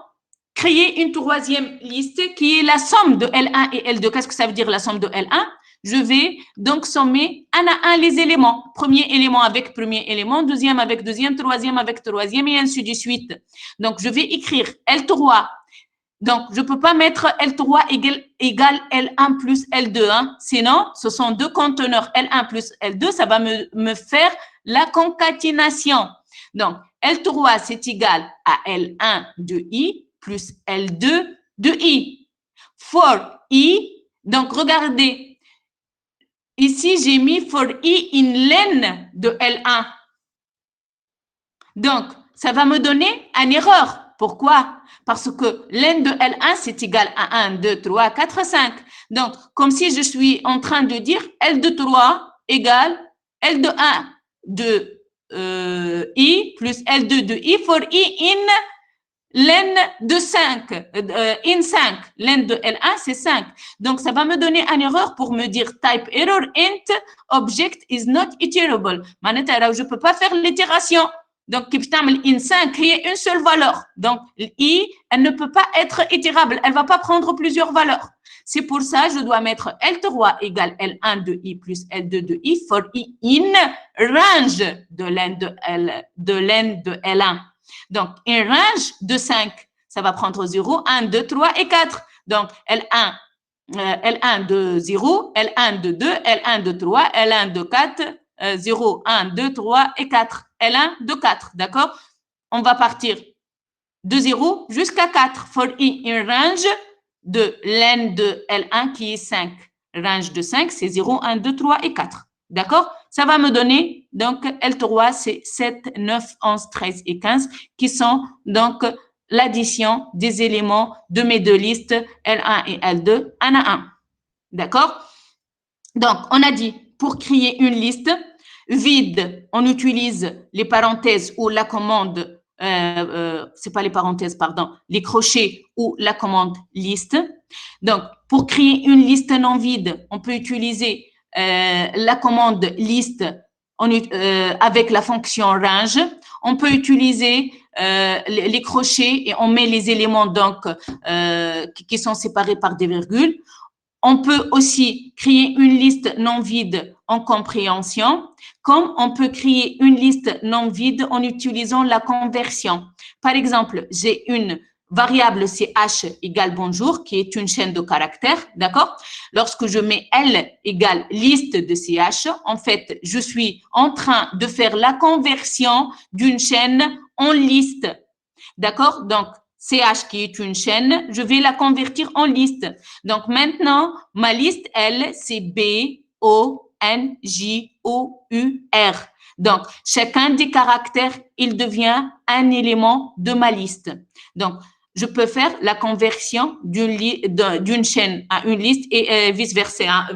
créer une troisième liste qui est la somme de L1 et L2. Qu'est-ce que ça veut dire la somme de L1? Je vais donc sommer un à un les éléments. Premier élément avec premier élément, deuxième avec deuxième, troisième avec troisième et ainsi de suite. Donc, je vais écrire L3. Donc, je ne peux pas mettre L3 égale L1 plus L2. Hein. Sinon, ce sont deux conteneurs L1 plus L2. Ça va me faire la concaténation. Donc, L3, c'est égal à L1 de I plus L2 de I. For I, donc regardez, ici, j'ai mis for I in len de L1. Donc, ça va me donner une erreur. Pourquoi? Parce que len de L1, c'est égal à 1, 2, 3, 4, 5. Donc, comme si je suis en train de dire L de 3 égale L de 1 de I plus L2 de I for I in len de 5, in 5. Len de L1, c'est 5. Donc, ça va me donner une erreur pour me dire type error int object is not iterable. Je ne peux pas faire l'itération. Donc, in 5, il y a une seule valeur. Donc, I, elle ne peut pas être itérable. Elle ne va pas prendre plusieurs valeurs. C'est pour ça que je dois mettre L3 égale L1 de I plus L2 de I for I in range de len de L1. Donc, un range de 5, ça va prendre 0, 1, 2, 3 et 4. Donc, L1 de 0, L1 de 2, L1 de 3, L1 de 4, 0, 1, 2, 3 et 4. L1 de 4, d'accord? On va partir de 0 jusqu'à 4 for I in range de len de L1 qui est 5. Range de 5, c'est 0, 1, 2, 3 et 4. D'accord? Ça va me donner, donc, L3, c'est 7, 9, 11, 13 et 15, qui sont donc l'addition des éléments de mes deux listes, L1 et L2, 1 à 1. D'accord? Donc, on a dit, pour créer une liste vide, on utilise les parenthèses ou la commande, c'est pas les parenthèses, pardon, les crochets ou la commande liste. Donc, pour créer une liste non vide, on peut utiliser la commande liste avec la fonction range. On peut utiliser les crochets et on met les éléments donc qui sont séparés par des virgules. On peut aussi créer une liste non vide en compréhension, comme on peut créer une liste non vide en utilisant la conversion. Par exemple, j'ai une variable ch égale bonjour, qui est une chaîne de caractères, d'accord? Lorsque je mets L égale liste de ch, en fait, je suis en train de faire la conversion d'une chaîne en liste, d'accord? Donc, ch qui est une chaîne, je vais la convertir en liste. Donc, maintenant, ma liste, elle, c'est B-O-N-J-O-U-R. Donc, chacun des caractères, il devient un élément de ma liste. Donc, je peux faire la conversion d'une chaîne à une liste et vice-versa.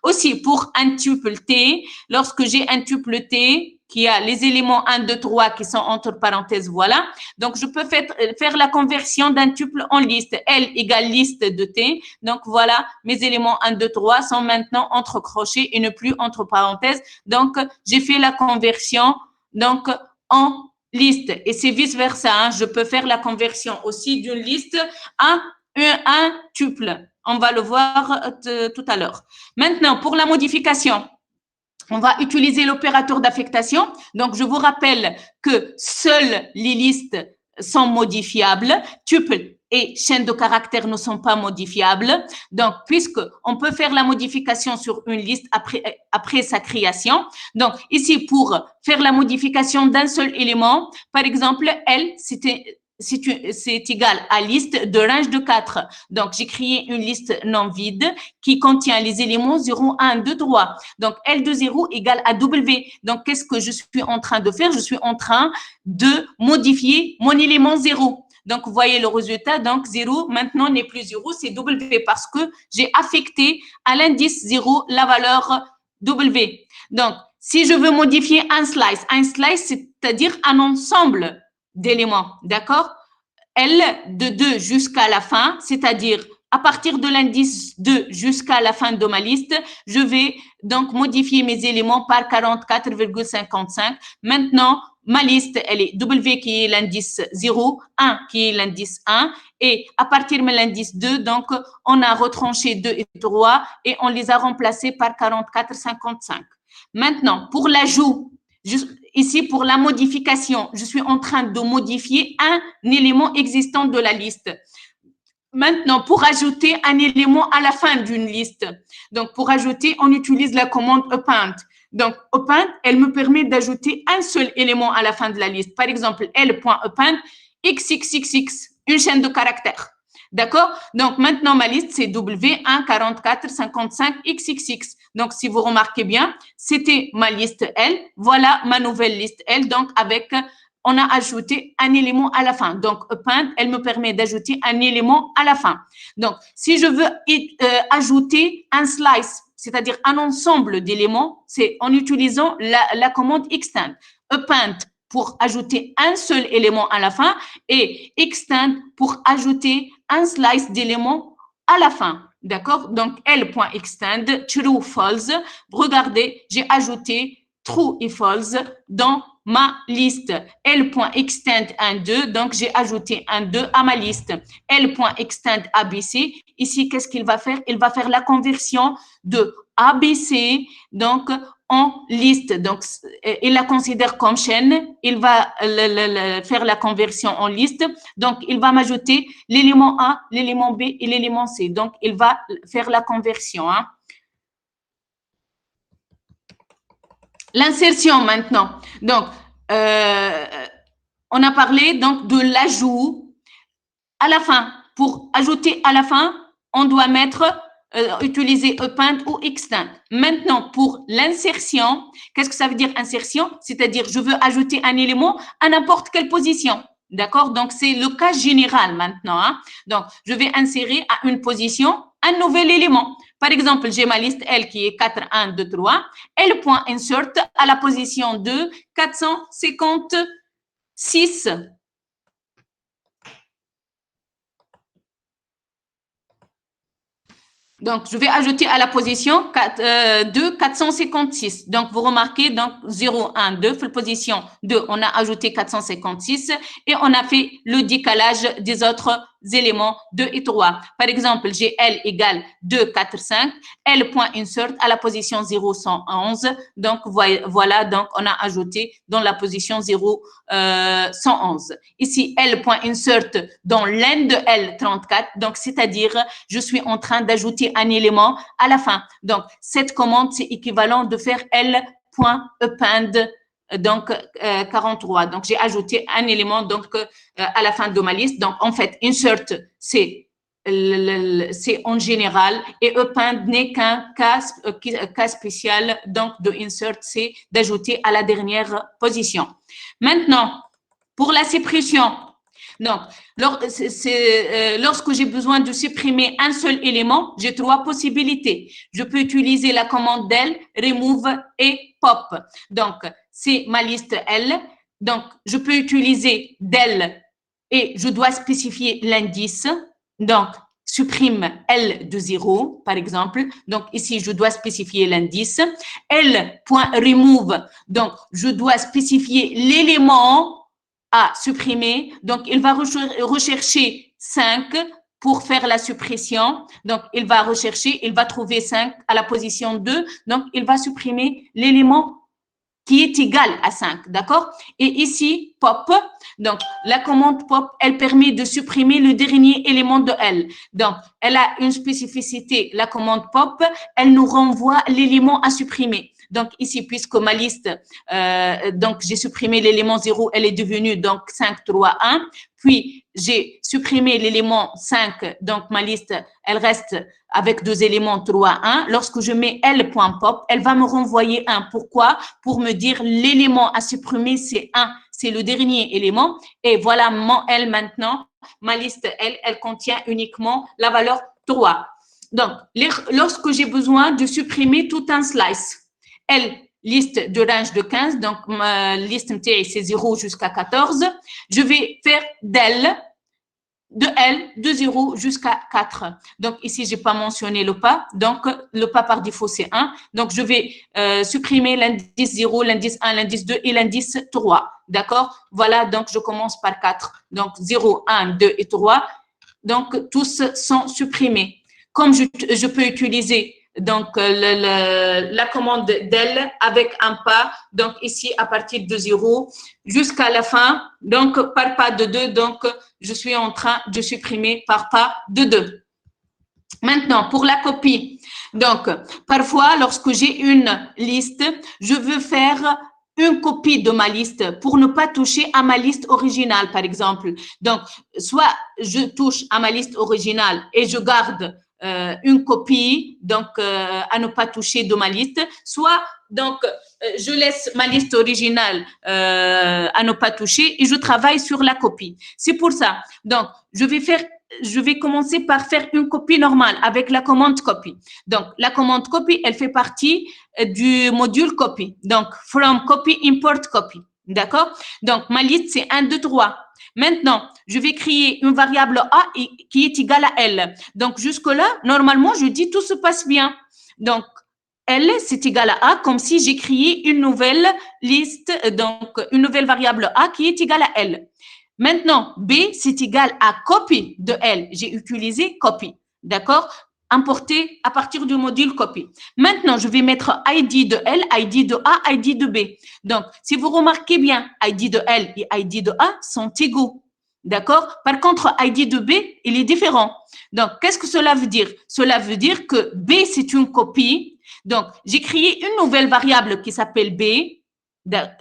Aussi, pour un tuple T, lorsque j'ai un tuple T qui a les éléments 1, 2, 3 qui sont entre parenthèses, voilà. Donc, je peux faire la conversion d'un tuple en liste. L égale liste de T. Donc, voilà, mes éléments 1, 2, 3 sont maintenant entre crochets et ne plus entre parenthèses. Donc, j'ai fait la conversion donc en liste. Et c'est vice-versa. Hein. Je peux faire la conversion aussi d'une liste à un tuple. On va le voir tout à l'heure. Maintenant, pour la modification, on va utiliser l'opérateur d'affectation. Donc, je vous rappelle que seules les listes sont modifiables. Tuple et chaîne de caractères ne sont pas modifiables. Donc, puisque on peut faire la modification sur une liste après sa création. Donc, ici, pour faire la modification d'un seul élément, par exemple, L, c'est égal à liste de range de 4. Donc, j'ai créé une liste non vide qui contient les éléments 0, 1, 2, 3. Donc, L de 0 égale à W. Donc, qu'est-ce que je suis en train de faire? Je suis en train de modifier mon élément 0. Donc, vous voyez le résultat. Donc, 0 maintenant n'est plus 0, c'est W parce que j'ai affecté à l'indice 0 la valeur W. Donc, si je veux modifier un slice, c'est-à-dire un ensemble d'éléments, d'accord? L de 2 jusqu'à la fin, c'est-à-dire à partir de l'indice 2 jusqu'à la fin de ma liste, je vais donc modifier mes éléments par 44,55. Maintenant, ma liste, elle est W qui est l'indice 0, 1 qui est l'indice 1, et à partir de l'indice 2, donc, on a retranché 2 et 3 et on les a remplacés par 44,55. Maintenant, pour l'ajout, ici, pour la modification, je suis en train de modifier un élément existant de la liste. Maintenant, pour ajouter un élément à la fin d'une liste, donc pour ajouter, on utilise la commande append. Donc, append, elle me permet d'ajouter un seul élément à la fin de la liste. Par exemple, L.append xxxx, une chaîne de caractères. D'accord? Donc, maintenant, ma liste, c'est W1, 44, 55, XXX. Donc, si vous remarquez bien, c'était ma liste L. Voilà ma nouvelle liste L. Donc, on a ajouté un élément à la fin. Donc, append, elle me permet d'ajouter un élément à la fin. Donc, si je veux ajouter un slice, c'est-à-dire un ensemble d'éléments, c'est en utilisant la commande extend. Append pour ajouter un seul élément à la fin et extend pour ajouter un slice d'éléments à la fin. D'accord? Donc, L.extend, true, false. Regardez, j'ai ajouté true et false dans ma liste. L.extend 1, 2, donc j'ai ajouté un 2 à ma liste. L.extend ABC, ici, qu'est-ce qu'il va faire? Il va faire la conversion de ABC, donc, en liste. Donc, il la considère comme chaîne. Il va faire la conversion en liste. Donc, il va m'ajouter l'élément A, l'élément B et l'élément C. Donc, il va faire la conversion. Hein. L'insertion maintenant. Donc, on a parlé donc de l'ajout à la fin. Pour ajouter à la fin, on doit utiliser append ou extend. Maintenant, pour l'insertion, qu'est-ce que ça veut dire insertion? C'est-à-dire, je veux ajouter un élément à n'importe quelle position. D'accord? Donc, c'est le cas général maintenant. Hein? Donc, je vais insérer à une position un nouvel élément. Par exemple, j'ai ma liste L qui est 4, 1, 2, 3. L.insert à la position 2, 456. Donc, je vais ajouter à la position 2, 456. Donc, vous remarquez, donc 0, 1, 2, la position 2, on a ajouté 456 et on a fait le décalage des autres éléments 2 et 3. Par exemple, j'ai L égale 2, 4, 5. L.insert à la position 0, 111. Donc, voilà, donc on a ajouté dans la position 0, 111. Ici, L.insert dans l'end de L, 34. Donc, c'est-à-dire, je suis en train d'ajouter un élément à la fin. Donc, cette commande, c'est équivalent de faire L.append, donc 43. Donc, j'ai ajouté un élément donc à la fin de ma liste. Donc, en fait, insert, c'est c'est en général, et append n'est qu'un cas spécial, donc de insert, c'est d'ajouter à la dernière position. Maintenant, pour la suppression, donc, lorsque j'ai besoin de supprimer un seul élément, j'ai trois possibilités. Je peux utiliser la commande del, remove et pop. Donc, c'est ma liste L. Donc, je peux utiliser del et je dois spécifier l'indice. Donc, supprime L de 0, par exemple. Donc, ici, je dois spécifier l'indice. L.remove, donc, je dois spécifier l'élément à supprimer. Donc, il va rechercher 5 pour faire la suppression. Donc, il va rechercher, il va trouver 5 à la position 2. Donc, il va supprimer l'élément qui est égal à 5, d'accord? Et ici, pop, donc la commande pop, elle permet de supprimer le dernier élément de L. Donc, elle a une spécificité, la commande pop, elle nous renvoie l'élément à supprimer. Donc, ici, puisque ma liste, donc j'ai supprimé l'élément 0, elle est devenue donc 5, 3, 1. Puis, j'ai supprimé l'élément 5, donc ma liste, elle reste avec 2 éléments 3, 1. Lorsque je mets L.pop, elle va me renvoyer 1. Pourquoi? Pour me dire l'élément à supprimer, c'est 1. C'est le dernier élément. Et voilà mon L maintenant. Ma liste L, elle contient uniquement la valeur 3. Donc, lorsque j'ai besoin de supprimer tout un slice, L, liste de range de 15, donc ma liste c'est 0 jusqu'à 14. Je vais faire del de L de 0 jusqu'à 4. Donc, ici, je n'ai pas mentionné le pas. Donc, le pas par défaut, c'est 1. Donc, je vais supprimer l'indice 0, l'indice 1, l'indice 2 et l'indice 3. D'accord? Voilà, donc je commence par 4. Donc, 0, 1, 2 et 3. Donc, tous sont supprimés. Comme je peux utiliser donc la commande del avec un pas, donc ici à partir de 0 jusqu'à la fin, donc par pas de 2, donc je suis en train de supprimer par pas de 2. Maintenant, pour la copie, donc parfois lorsque j'ai une liste, je veux faire une copie de ma liste pour ne pas toucher à ma liste originale, par exemple. Donc, soit je touche à ma liste originale et je garde une copie, donc à ne pas toucher de ma liste, soit donc je laisse ma liste originale à ne pas toucher et je travaille sur la copie. C'est pour ça. Donc, je vais commencer par faire une copie normale avec la commande copy. Donc, la commande copy, elle fait partie du module copy. Donc, from copy, import copy. D'accord? Donc, ma liste, c'est 1, 2, 3. Maintenant, je vais créer une variable A qui est égale à L. Donc, jusque-là, normalement, je dis tout se passe bien. Donc, L, c'est égal à A, comme si j'ai créé une nouvelle liste, donc une nouvelle variable A qui est égale à L. Maintenant, B, c'est égal à copy de L. J'ai utilisé copy. D'accord? Importé à partir du module copy. Maintenant, je vais mettre ID de L, ID de A, ID de B. Donc, si vous remarquez bien, ID de L et ID de A sont égaux. D'accord? Par contre, ID de B, il est différent. Donc, qu'est-ce que cela veut dire? Cela veut dire que B, c'est une copie. Donc, j'ai créé une nouvelle variable qui s'appelle B,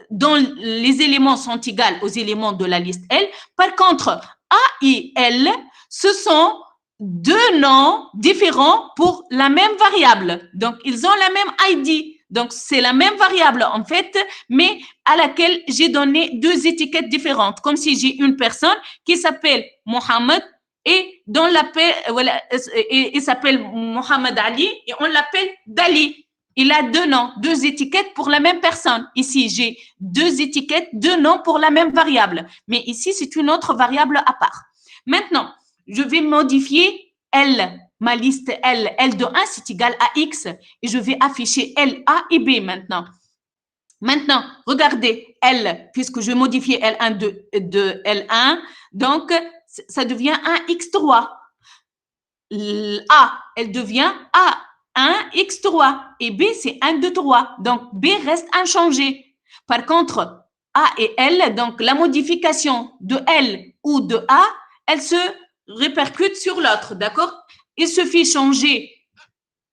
dont les éléments sont égaux aux éléments de la liste L. Par contre, A et L, ce sont deux noms différents pour la même variable. Donc, ils ont la même ID. Donc, c'est la même variable, en fait, mais à laquelle j'ai donné deux étiquettes différentes. Comme si j'ai une personne qui s'appelle Mohamed et dont l'appel, voilà, il s'appelle Mohamed Ali et on l'appelle Dali. Il a deux noms, deux étiquettes pour la même personne. Ici, j'ai deux étiquettes, deux noms pour la même variable. Mais ici, c'est une autre variable à part. Maintenant, je vais modifier L, ma liste L. L de 1, c'est égal à X. Et je vais afficher L, A et B maintenant. Maintenant, regardez L, puisque je vais modifier L1 de L1. Donc, ça devient un X3. A, elle devient A1, X3. Et B, c'est 1, 2, 3. Donc, B reste inchangé. Par contre, A et L, donc la modification de L ou de A, elle se répercute sur l'autre, d'accord? Il suffit de changer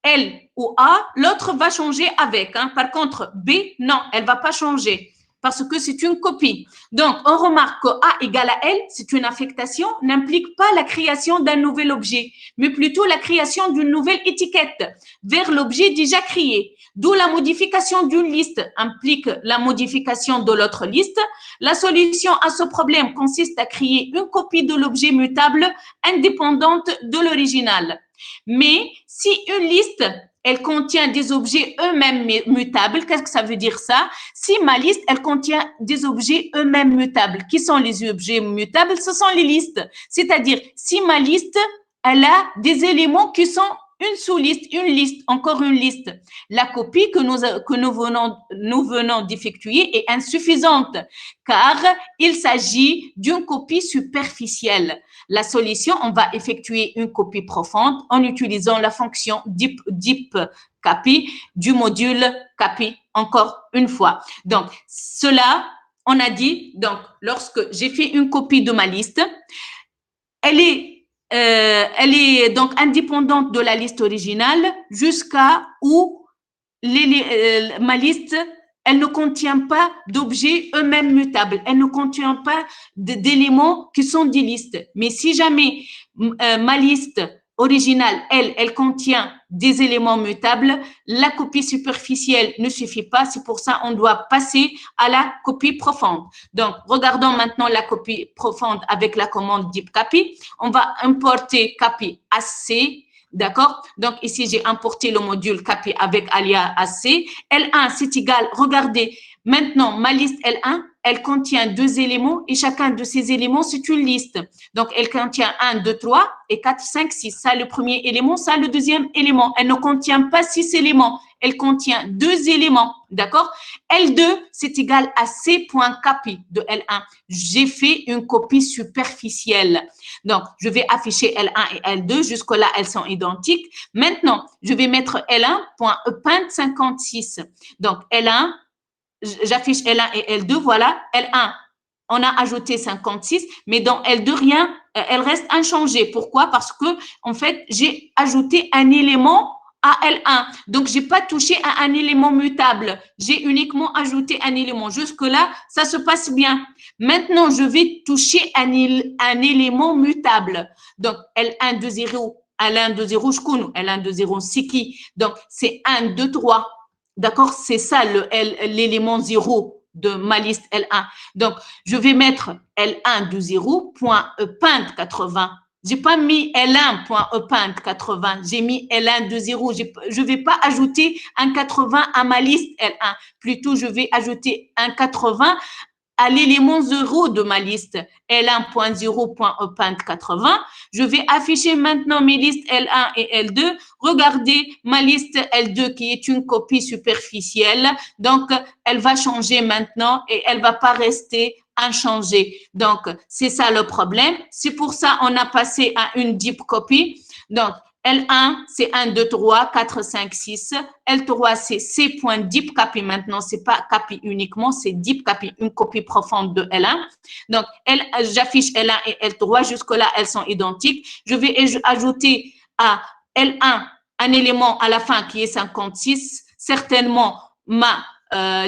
L ou A, l'autre va changer avec. Hein. Par contre, B, non, elle ne va pas changer. parce que c'est une copie. Donc, on remarque que A égale à L, c'est une affectation, n'implique pas la création d'un nouvel objet, mais plutôt la création d'une nouvelle étiquette vers l'objet déjà créé. D'où la modification d'une liste implique la modification de l'autre liste. La solution à ce problème consiste à créer une copie de l'objet mutable indépendante de l'original. Mais si une liste elle contient des objets eux-mêmes mutables. Qu'est-ce que ça veut dire ça? Si ma liste, elle contient des objets eux-mêmes mutables. Qui sont les objets mutables? Ce sont les listes. C'est-à-dire, si ma liste, elle a des éléments qui sont une sous-liste, une liste, encore une liste. La copie que nous venons d'effectuer est insuffisante car il s'agit d'une copie superficielle. La solution, on va effectuer une copie profonde en utilisant la fonction deep-copy du module copy encore une fois. Donc, cela, on a dit, donc, lorsque j'ai fait une copie de ma liste, elle est donc indépendante de la liste originale jusqu'à où ma liste, elle ne contient pas d'objets eux-mêmes mutables. Elle ne contient pas d'éléments qui sont des listes. Mais si jamais ma liste originale, elle contient des éléments mutables, la copie superficielle ne suffit pas. C'est pour ça qu'on doit passer à la copie profonde. Donc, regardons maintenant la copie profonde avec la commande deep-copy. On va importer copy AC. D'accord? Donc, ici, j'ai importé le module copy avec alias AC. L1, c'est égal. Regardez, maintenant, ma liste L1, elle contient 2 éléments et chacun de ces éléments, c'est une liste. Donc, elle contient 1, 2, 3 et 4, 5, 6. Ça, le premier élément, ça, le deuxième élément. Elle ne contient pas 6 éléments. Elle contient 2 éléments. D'accord? L2, c'est égal à C.copy de L1. J'ai fait une copie superficielle. Donc, je vais afficher L1 et L2. Jusque-là, elles sont identiques. Maintenant, je vais mettre L1.append 56. Donc, L1, j'affiche L1 et L2. Voilà, L1, on a ajouté 56, mais dans L2, rien, elle reste inchangée. Pourquoi? Parce que, en fait, j'ai ajouté un élément à L1. Donc, j'ai pas touché à un élément mutable. J'ai uniquement ajouté un élément. Jusque-là, ça se passe bien. Maintenant, je vais toucher un élément mutable. Donc, L1 de 0, L1 de 0, je connais. L1 de 0, c'est qui? Donc, c'est 1, 2, 3. D'accord? C'est ça l'élément 0 de ma liste L1. Donc, je vais mettre L1 de 0, .append 80. J'ai pas mis L1.append 80, j'ai mis L1 de 0. Je vais pas ajouter un 80 à ma liste L1. Plutôt, je vais ajouter un 80 à l'élément 0 de ma liste L1.0.append 80. Je vais afficher maintenant mes listes L1 et L2. Regardez ma liste L2 qui est une copie superficielle. Donc, elle va changer maintenant et elle va pas rester inchangée. Donc, c'est ça le problème. C'est pour ça on a passé à une deep copy. Donc, L1, c'est 1, 2, 3, 4, 5, 6. L3, c'est C.deep copy. Maintenant, c'est pas copy uniquement, c'est deep copy, une copie profonde de L1. Donc, j'affiche L1 et L3. Jusque-là, elles sont identiques. Je vais ajouter à L1 un élément à la fin qui est 56. Certainement, ma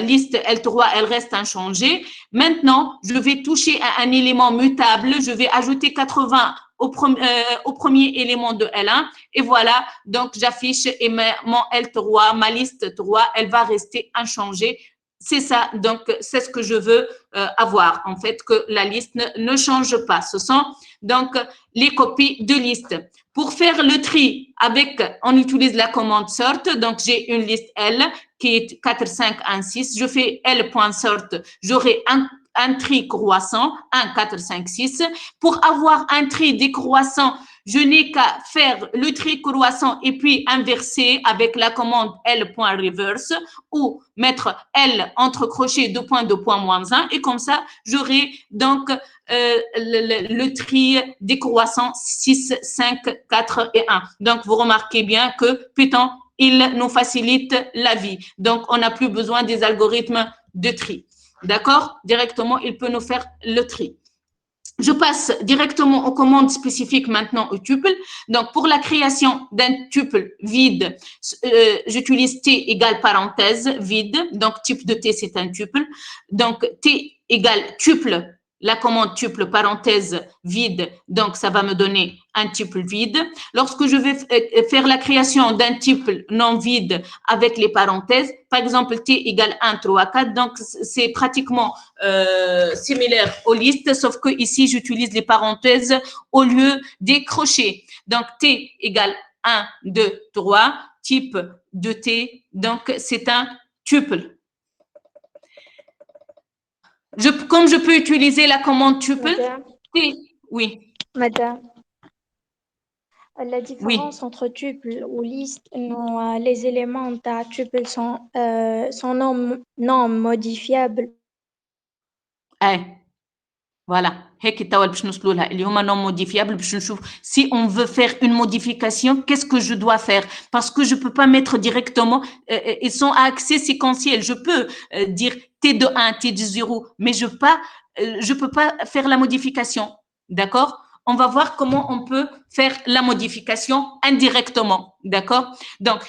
liste L3, elle reste inchangée. Maintenant, je vais toucher à un élément mutable. Je vais ajouter 80 au premier élément de L1. Et voilà, donc j'affiche et mon L3, ma liste 3, elle va rester inchangée. C'est ça, donc c'est ce que je veux avoir, en fait, que la liste ne change pas. Ce sont donc les copies de liste. Pour faire le tri, on utilise la commande sort. Donc, j'ai une liste L qui est 4, 5, 1, 6. Je fais L.sort. J'aurai un tri croissant, 1, 4, 5, 6. Pour avoir un tri décroissant, je n'ai qu'à faire le tri croissant et puis inverser avec la commande L.reverse ou mettre L entre crochets 2 points, moins 1. Et comme ça, j'aurai donc le tri décroissant 6, 5, 4 et 1. Donc, vous remarquez bien que Python, il nous facilite la vie. Donc, on n'a plus besoin des algorithmes de tri. D'accord? Directement, il peut nous faire le tri. je passe directement aux commandes spécifiques maintenant au tuple. Donc, pour la création d'un tuple vide, j'utilise T égale parenthèse vide. Donc, type de T, c'est un tuple. Donc, T égale tuple, la commande tuple parenthèse vide. Donc, ça va me donner un tuple vide. Lorsque je vais faire la création d'un tuple non vide avec les parenthèses, par exemple, T égale 1, 3, 4. Donc, c'est pratiquement similaire aux listes, sauf que ici, j'utilise les parenthèses au lieu des crochets. Donc, T égale 1, 2, 3, type de T. Donc, c'est un tuple. Comme je peux utiliser la commande tuple, Madame, T, oui, Madame, la différence entre tuple ou liste, non, les éléments de tuple sont non modifiables. Voilà. هيك توا باش نوصلوا لها اللي هما non modifiables باش نشوف si on veut faire une modification, qu'est-ce que je dois faire? Parce que je peux pas mettre directement, ils sont à accès séquentiel. Je peux dire T de 1, T de 0, mais je peux pas faire la modification. D'accord? On va voir comment on peut faire la modification indirectement. D'accord? Donc,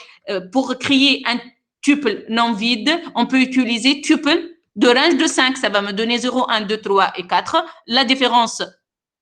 pour créer un tuple non vide, on peut utiliser tuple de range de 5, ça va me donner 0, 1, 2, 3 et 4. La différence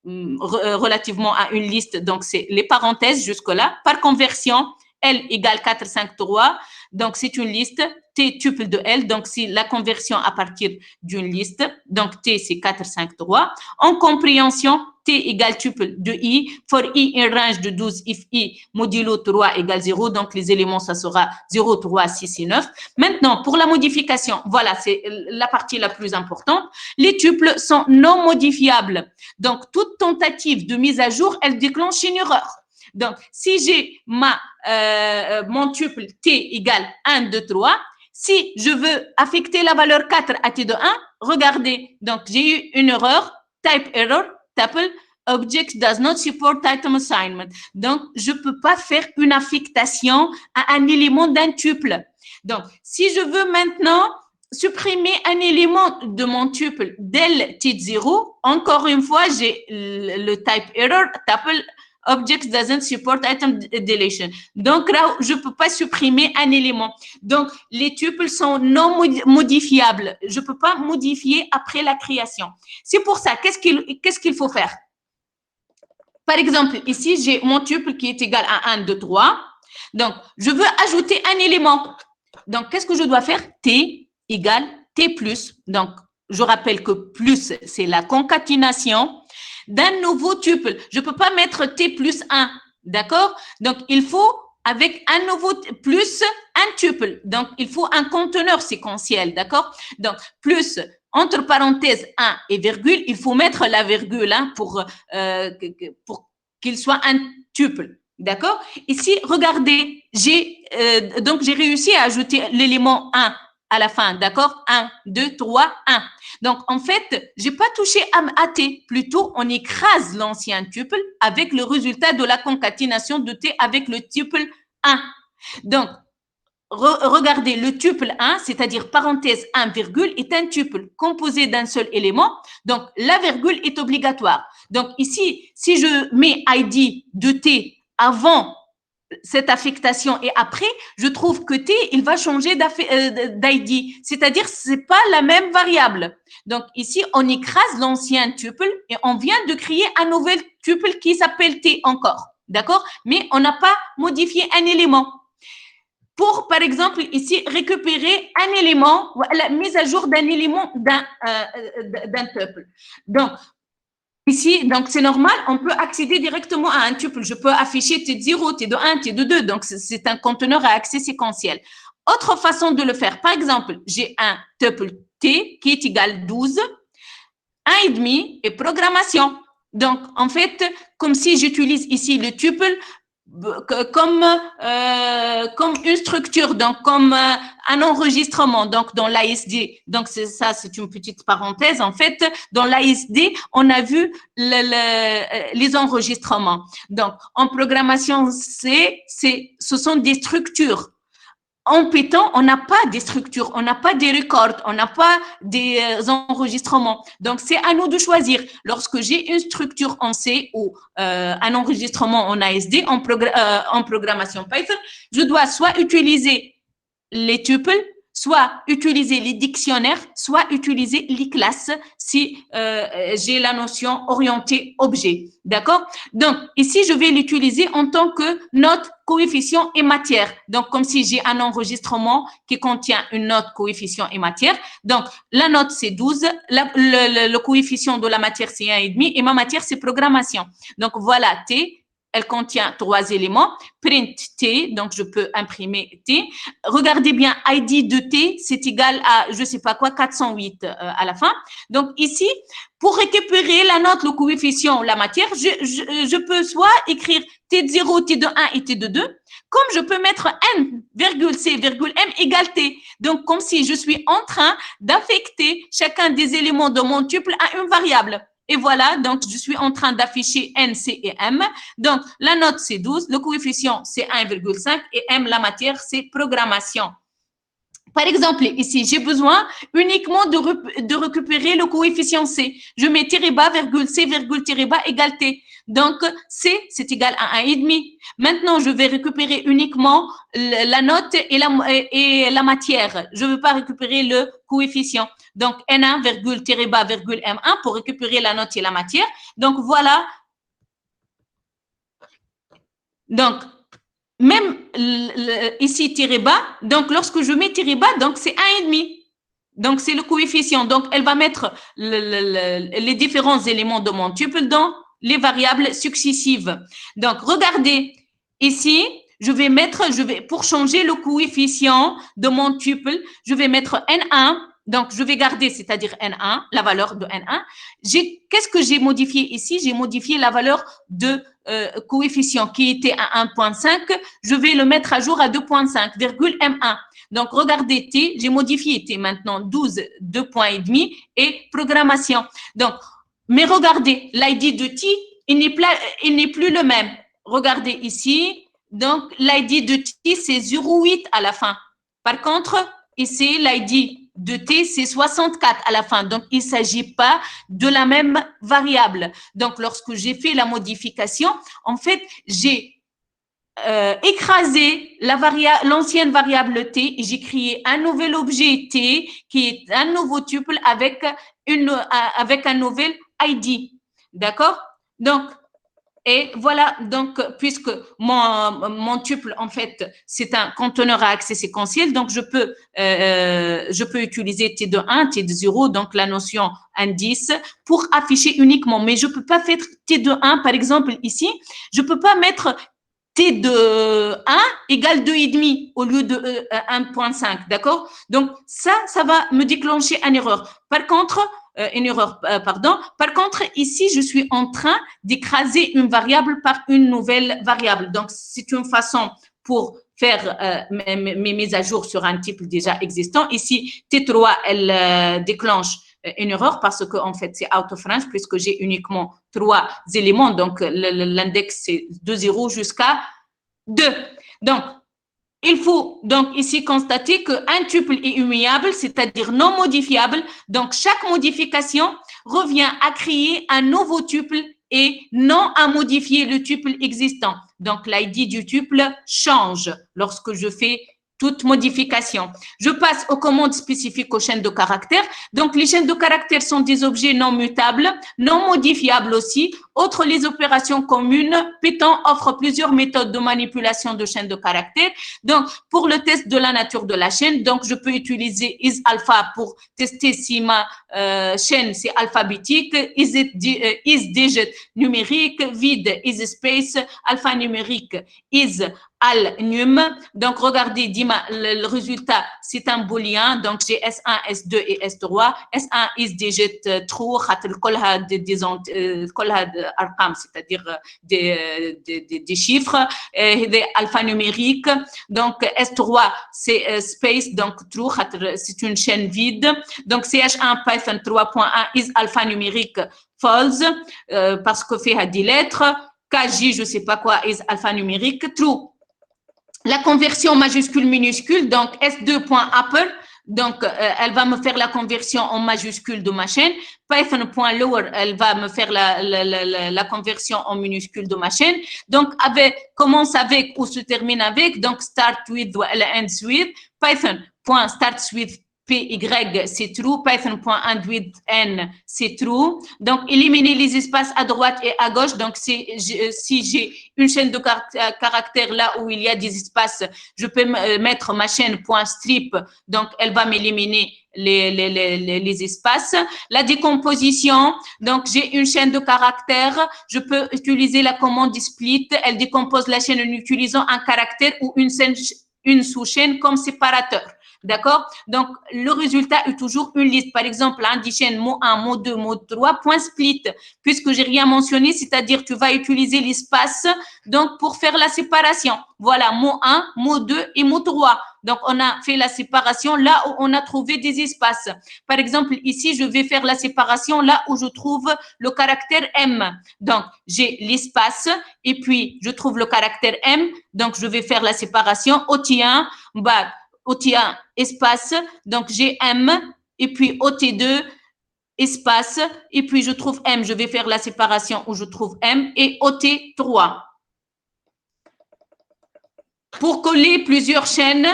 relativement à une liste, donc c'est les parenthèses jusque-là. Par conversion, L égale 4, 5, 3. Donc, c'est une liste. T tuple de L, donc c'est la conversion à partir d'une liste. Donc, T, c'est 4, 5, 3. En compréhension, T égale tuple de I. For I, in range de 12, if I modulo 3 égale 0. Donc, les éléments, ça sera 0, 3, 6 et 9. Maintenant, pour la modification, voilà, c'est la partie la plus importante. Les tuples sont non modifiables. Donc, toute tentative de mise à jour, elle déclenche une erreur. Donc, si j'ai mon tuple T égale 1, 2, 3, si je veux affecter la valeur 4 à T de 1, regardez, donc j'ai eu une erreur, type error, tuple, object does not support item assignment. Donc, je ne peux pas faire une affectation à un élément d'un tuple. Donc, si je veux maintenant supprimer un élément de mon tuple del T de 0, encore une fois, j'ai le type error, tuple, object doesn't support item deletion. Donc, là, je ne peux pas supprimer un élément. Donc, les tuples sont non modifiables. Je ne peux pas modifier après la création. C'est pour ça, qu'est-ce qu'il faut faire? Par exemple, ici, j'ai mon tuple qui est égal à 1, 2, 3. Donc, je veux ajouter un élément. Donc, qu'est-ce que je dois faire? T égale T plus. Donc, je rappelle que plus, c'est la concaténation d'un nouveau tuple. Je ne peux pas mettre T plus 1, d'accord? Donc, il faut, avec un nouveau plus, un tuple. Donc, il faut un conteneur séquentiel, d'accord? Donc, plus, entre parenthèses 1 et virgule, il faut mettre la virgule pour qu'il soit un tuple, d'accord? Ici, regardez, j'ai réussi à ajouter l'élément 1 à la fin, d'accord? 1, 2, 3, 1. Donc, en fait, j'ai pas touché à T. Plutôt, on écrase l'ancien tuple avec le résultat de la concaténation de T avec le tuple 1. Donc, regardez, le tuple 1, c'est-à-dire parenthèse 1, virgule, est un tuple composé d'un seul élément. Donc, la virgule est obligatoire. Donc, ici, si je mets ID de T avant cette affectation et après, je trouve que T, il va changer d'ID. C'est-à-dire, c'est pas la même variable. Donc, ici, on écrase l'ancien tuple et on vient de créer un nouvel tuple qui s'appelle T encore. D'accord? Mais on n'a pas modifié un élément. Pour, par exemple, ici, récupérer un élément, la mise à jour d'un élément d'un tuple. Donc, ici, donc c'est normal, on peut accéder directement à un tuple. Je peux afficher T de 0, T de 1, T de 2. Donc, c'est un conteneur à accès séquentiel. Autre façon de le faire, par exemple, j'ai un tuple T qui est égal 12, 1,5 et programmation. Donc, en fait, comme si j'utilise ici le tuple comme une structure, donc comme un enregistrement, donc dans l'ASD. Donc c'est une petite parenthèse. En fait, dans l'ASD, on a vu les enregistrements. Donc en programmation C, ce sont des structures. en Python, on n'a pas des structures, on n'a pas des records, on n'a pas des enregistrements. Donc, c'est à nous de choisir. Lorsque j'ai une structure en C ou un enregistrement en ASD, en programmation Python, je dois soit utiliser les tuples, soit utiliser les dictionnaires, soit utiliser les classes si j'ai la notion orientée objet. D'accord? Donc, ici, je vais l'utiliser en tant que note, coefficient et matière. Donc, comme si j'ai un enregistrement qui contient une note, coefficient et matière. Donc, la note, c'est 12. Le coefficient de la matière, c'est 1,5. Et ma matière, c'est programmation. Donc, voilà, T. Elle contient 3 éléments. Print T, donc je peux imprimer T. Regardez bien, ID de T, c'est égal à, je sais pas quoi, 408 à la fin. Donc ici, pour récupérer la note, le coefficient, la matière, je peux soit écrire T de 0, T de 1 et T de 2, comme je peux mettre N, C, M égale T. Donc, comme si je suis en train d'affecter chacun des éléments de mon tuple à une variable. Et voilà, donc je suis en train d'afficher N, C et M. Donc, la note, c'est 12, le coefficient, c'est 1,5 et M, la matière, c'est programmation. Par exemple, ici, j'ai besoin uniquement de récupérer le coefficient C. Je mets tiré bas, virgule C, virgule tiré bas égale T. Donc, C, c'est égal à 1,5. Maintenant, je vais récupérer uniquement la note et la matière. Je ne veux pas récupérer le coefficient. Donc, N1, virgule tiré bas, virgule M1 pour récupérer la note et la matière. Donc, voilà. Donc, même ici, tiré bas, donc lorsque je mets tiré bas, donc c'est 1,5. Donc, c'est le coefficient. Donc, elle va mettre les différents éléments de mon tuple dans les variables successives. Donc, regardez, ici, pour changer le coefficient de mon tuple, je vais mettre N1. Donc, je vais garder, c'est-à-dire N1, la valeur de N1. Qu'est-ce que j'ai modifié ici? J'ai modifié la valeur de coefficient qui était à 1,5. Je vais le mettre à jour à 2,5, virgule M1. Donc, regardez T, j'ai modifié T maintenant 12, 2,5 et programmation. Donc, mais regardez, l'ID de T, il n'est plus le même. Regardez ici, donc l'ID de T, c'est 0,8 à la fin. Par contre, ici, l'ID de T, c'est 64 à la fin. Donc, il ne s'agit pas de la même variable. Donc, lorsque j'ai fait la modification, en fait, j'ai écrasé l'ancienne variable T et j'ai créé un nouvel objet T qui est un nouveau tuple avec un nouvel ID. D'accord? Donc, et voilà, donc, puisque mon tuple, en fait, c'est un conteneur à accès séquentiel, donc je peux utiliser T de 1, T de 0, donc la notion indice, pour afficher uniquement. Mais je peux pas faire T de 1, par exemple, ici, je peux pas mettre T de 1 égale 2,5 au lieu de 1,5, d'accord? Donc, ça va me déclencher une erreur. Par contre, Par contre, ici, je suis en train d'écraser une variable par une nouvelle variable. Donc, c'est une façon pour faire mes mises à jour sur un type déjà existant. Ici, T3, elle déclenche une erreur parce que, en fait, c'est out of range puisque j'ai uniquement 3 éléments. Donc, l'index, c'est de 0 jusqu'à 2. Donc, il faut donc ici constater qu'un tuple est immuable, c'est-à-dire non modifiable. Donc, chaque modification revient à créer un nouveau tuple et non à modifier le tuple existant. Donc, l'ID du tuple change lorsque je fais toute modification. Je passe aux commandes spécifiques aux chaînes de caractères. Donc, les chaînes de caractères sont des objets non mutables, non modifiables aussi. Outre les opérations communes, Python offre plusieurs méthodes de manipulation de chaînes de caractères. Donc, pour le test de la nature de la chaîne, donc je peux utiliser isAlpha pour tester si ma chaîne c'est alphabétique, isDigit numérique, vide isSpace, alphanumérique isAlNum. Donc, regardez, le résultat, c'est un booléen. Donc, j'ai S1, S2 et S3. S1 isDigit true, c'est-à-dire des chiffres, des alphanumériques. Donc, S3, c'est space, donc true, c'est une chaîne vide. Donc, CH1 Python 3.1 is alphanumérique false, parce que fait 10 lettres. KJ, je ne sais pas quoi, is alphanumérique true. la conversion majuscule-minuscule, donc S2.upper, donc elle va me faire la conversion en majuscule de ma chaîne. Python.lower, elle va me faire la conversion en minuscule de ma chaîne. Donc, commence avec ou se termine avec, donc start with ou ends with. Python.starts with PY, c'est true. Python.end with N, c'est true. Donc, éliminer les espaces à droite et à gauche. Donc, si j'ai une chaîne de caractères là où il y a des espaces, je peux mettre ma chaîne .strip. Donc, elle va m'éliminer les espaces. La décomposition, donc j'ai une chaîne de caractères, je peux utiliser la commande split, elle décompose la chaîne en utilisant un caractère ou une sous-chaîne comme séparateur. D'accord? Donc, le résultat est toujours une liste. Par exemple, chaîne mot 1, mot 2, mot 3, point split. Puisque j'ai rien mentionné, c'est-à-dire tu vas utiliser l'espace donc pour faire la séparation. Voilà, mot 1, mot 2 et mot 3. Donc, on a fait la séparation là où on a trouvé des espaces. Par exemple, ici, je vais faire la séparation là où je trouve le caractère M. Donc, j'ai l'espace et puis je trouve le caractère M. Donc, je vais faire la séparation. OT1, OT1, espace, donc j'ai M, et puis OT2, espace, et puis je trouve M, je vais faire la séparation où je trouve M, et OT3. Pour coller plusieurs chaînes,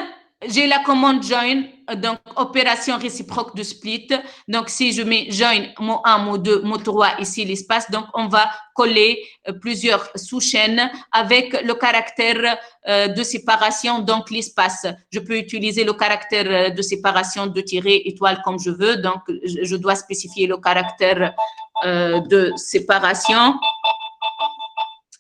j'ai la commande join, donc opération réciproque de split. Donc, si je mets join, mot 1, mot 2, mot 3, ici l'espace, donc on va coller plusieurs sous-chaînes avec le caractère de séparation, donc l'espace. Je peux utiliser le caractère de séparation de tiret étoile comme je veux, donc je dois spécifier le caractère de séparation.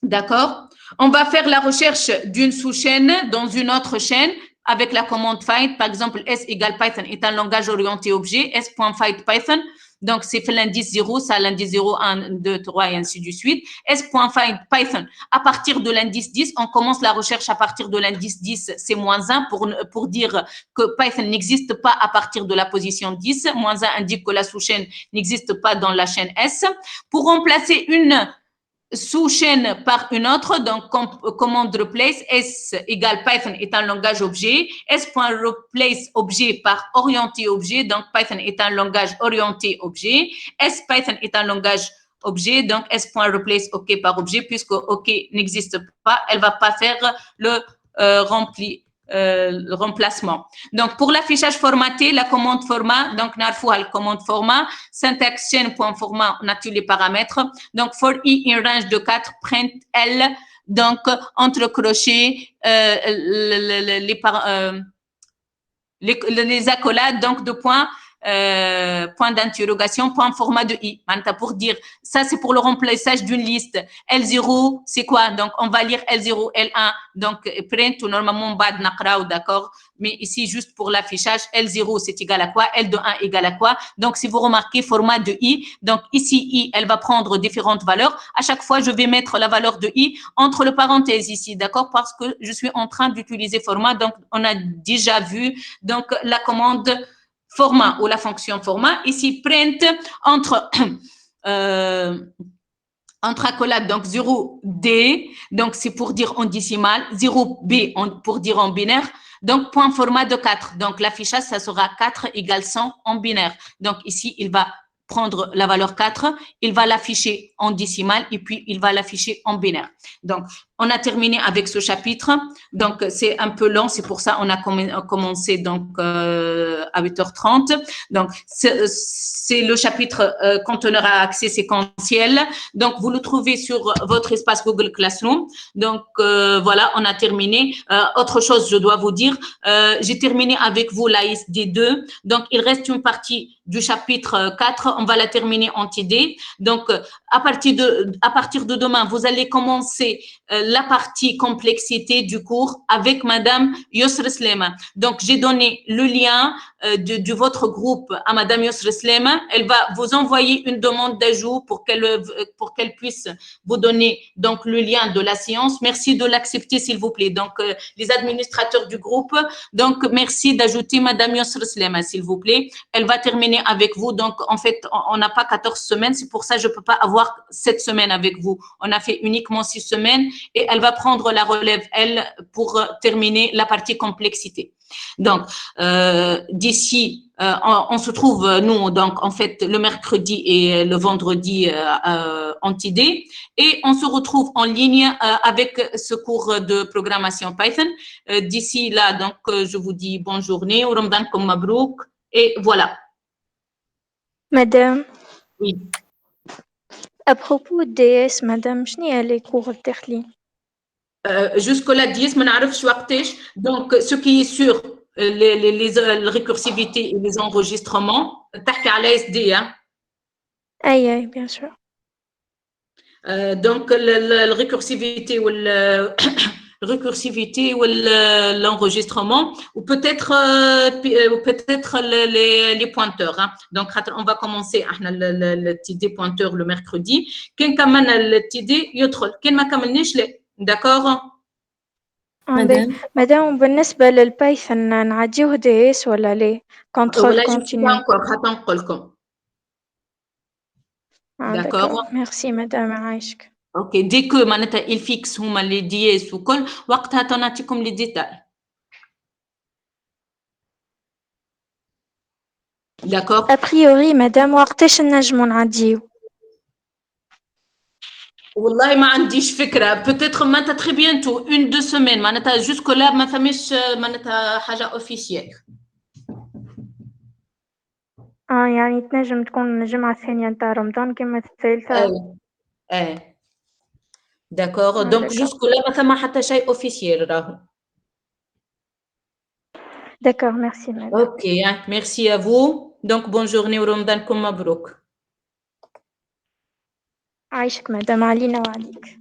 D'accord? On va faire la recherche d'une sous-chaîne dans une autre chaîne avec la commande find. Par exemple, S égale Python est un langage orienté objet. S.find Python. Donc, c'est fait l'indice 0, ça l'indice 0, 1, 2, 3 et ainsi de suite. S.find Python. À partir de l'indice 10, on commence la recherche à partir de l'indice 10, c'est moins 1 pour dire que Python n'existe pas à partir de la position 10. Moins 1 indique que la sous-chaîne n'existe pas dans la chaîne S. Pour remplacer une sous-chaîne par une autre, donc commande replace, S égale Python est un langage objet, S.replace objet par orienté objet, donc Python est un langage orienté objet, S Python est un langage objet, donc S.replace OK par objet, puisque OK n'existe pas, elle va pas faire le remplacement. Donc, pour l'affichage formaté, la commande format, donc, la commande format, syntaxe chaîne.format, on a tous les paramètres. Donc, for i in range de 4, print L, donc, entre crochets, les accolades, donc, de points, point d'interrogation, point format de i. Pour dire, ça c'est pour le remplissage d'une liste. L0, c'est quoi? Donc, on va lire L0, L1, donc print ou normalement bad naqra, d'accord? Mais ici, juste pour l'affichage, L0 c'est égal à quoi? L1 égale à quoi? Donc, si vous remarquez, format de i, donc ici, i, elle va prendre différentes valeurs. À chaque fois, je vais mettre la valeur de i entre le parenthèse ici, d'accord? Parce que je suis en train d'utiliser format, donc on a déjà vu, donc la commande format ou la fonction format. Ici, print entre accolades, donc 0D, donc c'est pour dire en décimal, 0B pour dire en binaire, donc point format de 4. Donc l'affichage, ça sera 4 égale 100 en binaire. Donc ici, il va prendre la valeur 4, il va l'afficher en décimal et puis il va l'afficher en binaire. Donc, on a terminé avec ce chapitre. Donc, c'est un peu long, c'est pour ça on a commencé donc à 8h30. Donc, c'est le chapitre conteneur à accès séquentiel. Donc, vous le trouvez sur votre espace Google Classroom. Donc, voilà, on a terminé. Autre chose, je dois vous dire, j'ai terminé avec vous la ISD2. Donc, il reste une partie du chapitre 4. On va la terminer en TD. Donc, à partir de demain, vous allez commencer la partie complexité du cours avec Madame Yusra Slema. Donc, j'ai donné le lien de votre groupe à Madame Yusra Slema. Elle va vous envoyer une demande d'ajout pour qu'elle puisse vous donner donc le lien de la séance. Merci de l'accepter, s'il vous plaît. Donc, les administrateurs du groupe, donc merci d'ajouter Madame Yusra Slema, s'il vous plaît. Elle va terminer avec vous. Donc, en fait, on n'a pas 14 semaines, c'est pour ça que je ne peux pas avoir 7 semaines avec vous. On a fait uniquement 6 semaines et elle va prendre la relève, elle, pour terminer la partie complexité. Donc, d'ici, on se trouve, nous, donc, en fait, le mercredi et le vendredi en TD et on se retrouve en ligne avec ce cours de programmation Python. D'ici là, donc, je vous dis bonne journée, au Ramadan comme Mabrouk, et voilà. Madame, Oui. à propos de DS, Madame, je n'ai les cours de Terli. Jusque-là, 10, ما نعرفش وقتاش. Donc, ce qui est sûr, les récursivité et les enregistrements, تحكي على SD, hein. Aïe, bien sûr. Donc, la récursivité ou récursivité ou l'enregistrement ou peut-être les pointeurs, hein. Donc on va commencer le TD pointeur le mercredi. Quand كمان le TD يدخل كان ما كملناش لا. D'accord. مدام بالنسبة للبايثون نعديوه DS ولا ليه؟ كنترول كونتينيو. حتنقل لكم. D'accord. Merci madame عايشك. اوكي دي كو معناتها الفيكس هما لي دياس وكل وقتها تنعطيكم لي ديتاي. D'accord. A priori madame وقتاش نجمو نعديو؟ والله ما عنديش فكرة. Peut-être معناتها très bientôt 1-2 semaines معناتها jusque là ما فماش معناتها حاجة officielle. يعني تنجم تكون الجمعة الثانية نتاع رمضان كما الثالثة. D'accord. Donc jusque là ما ثما حتى شيء officiel راهو. D'accord, merci madame. Ok, hein, merci à vous. Donc bonne journée au Ramadan comme Mabrouk. عايشك مدام علينا وعليك.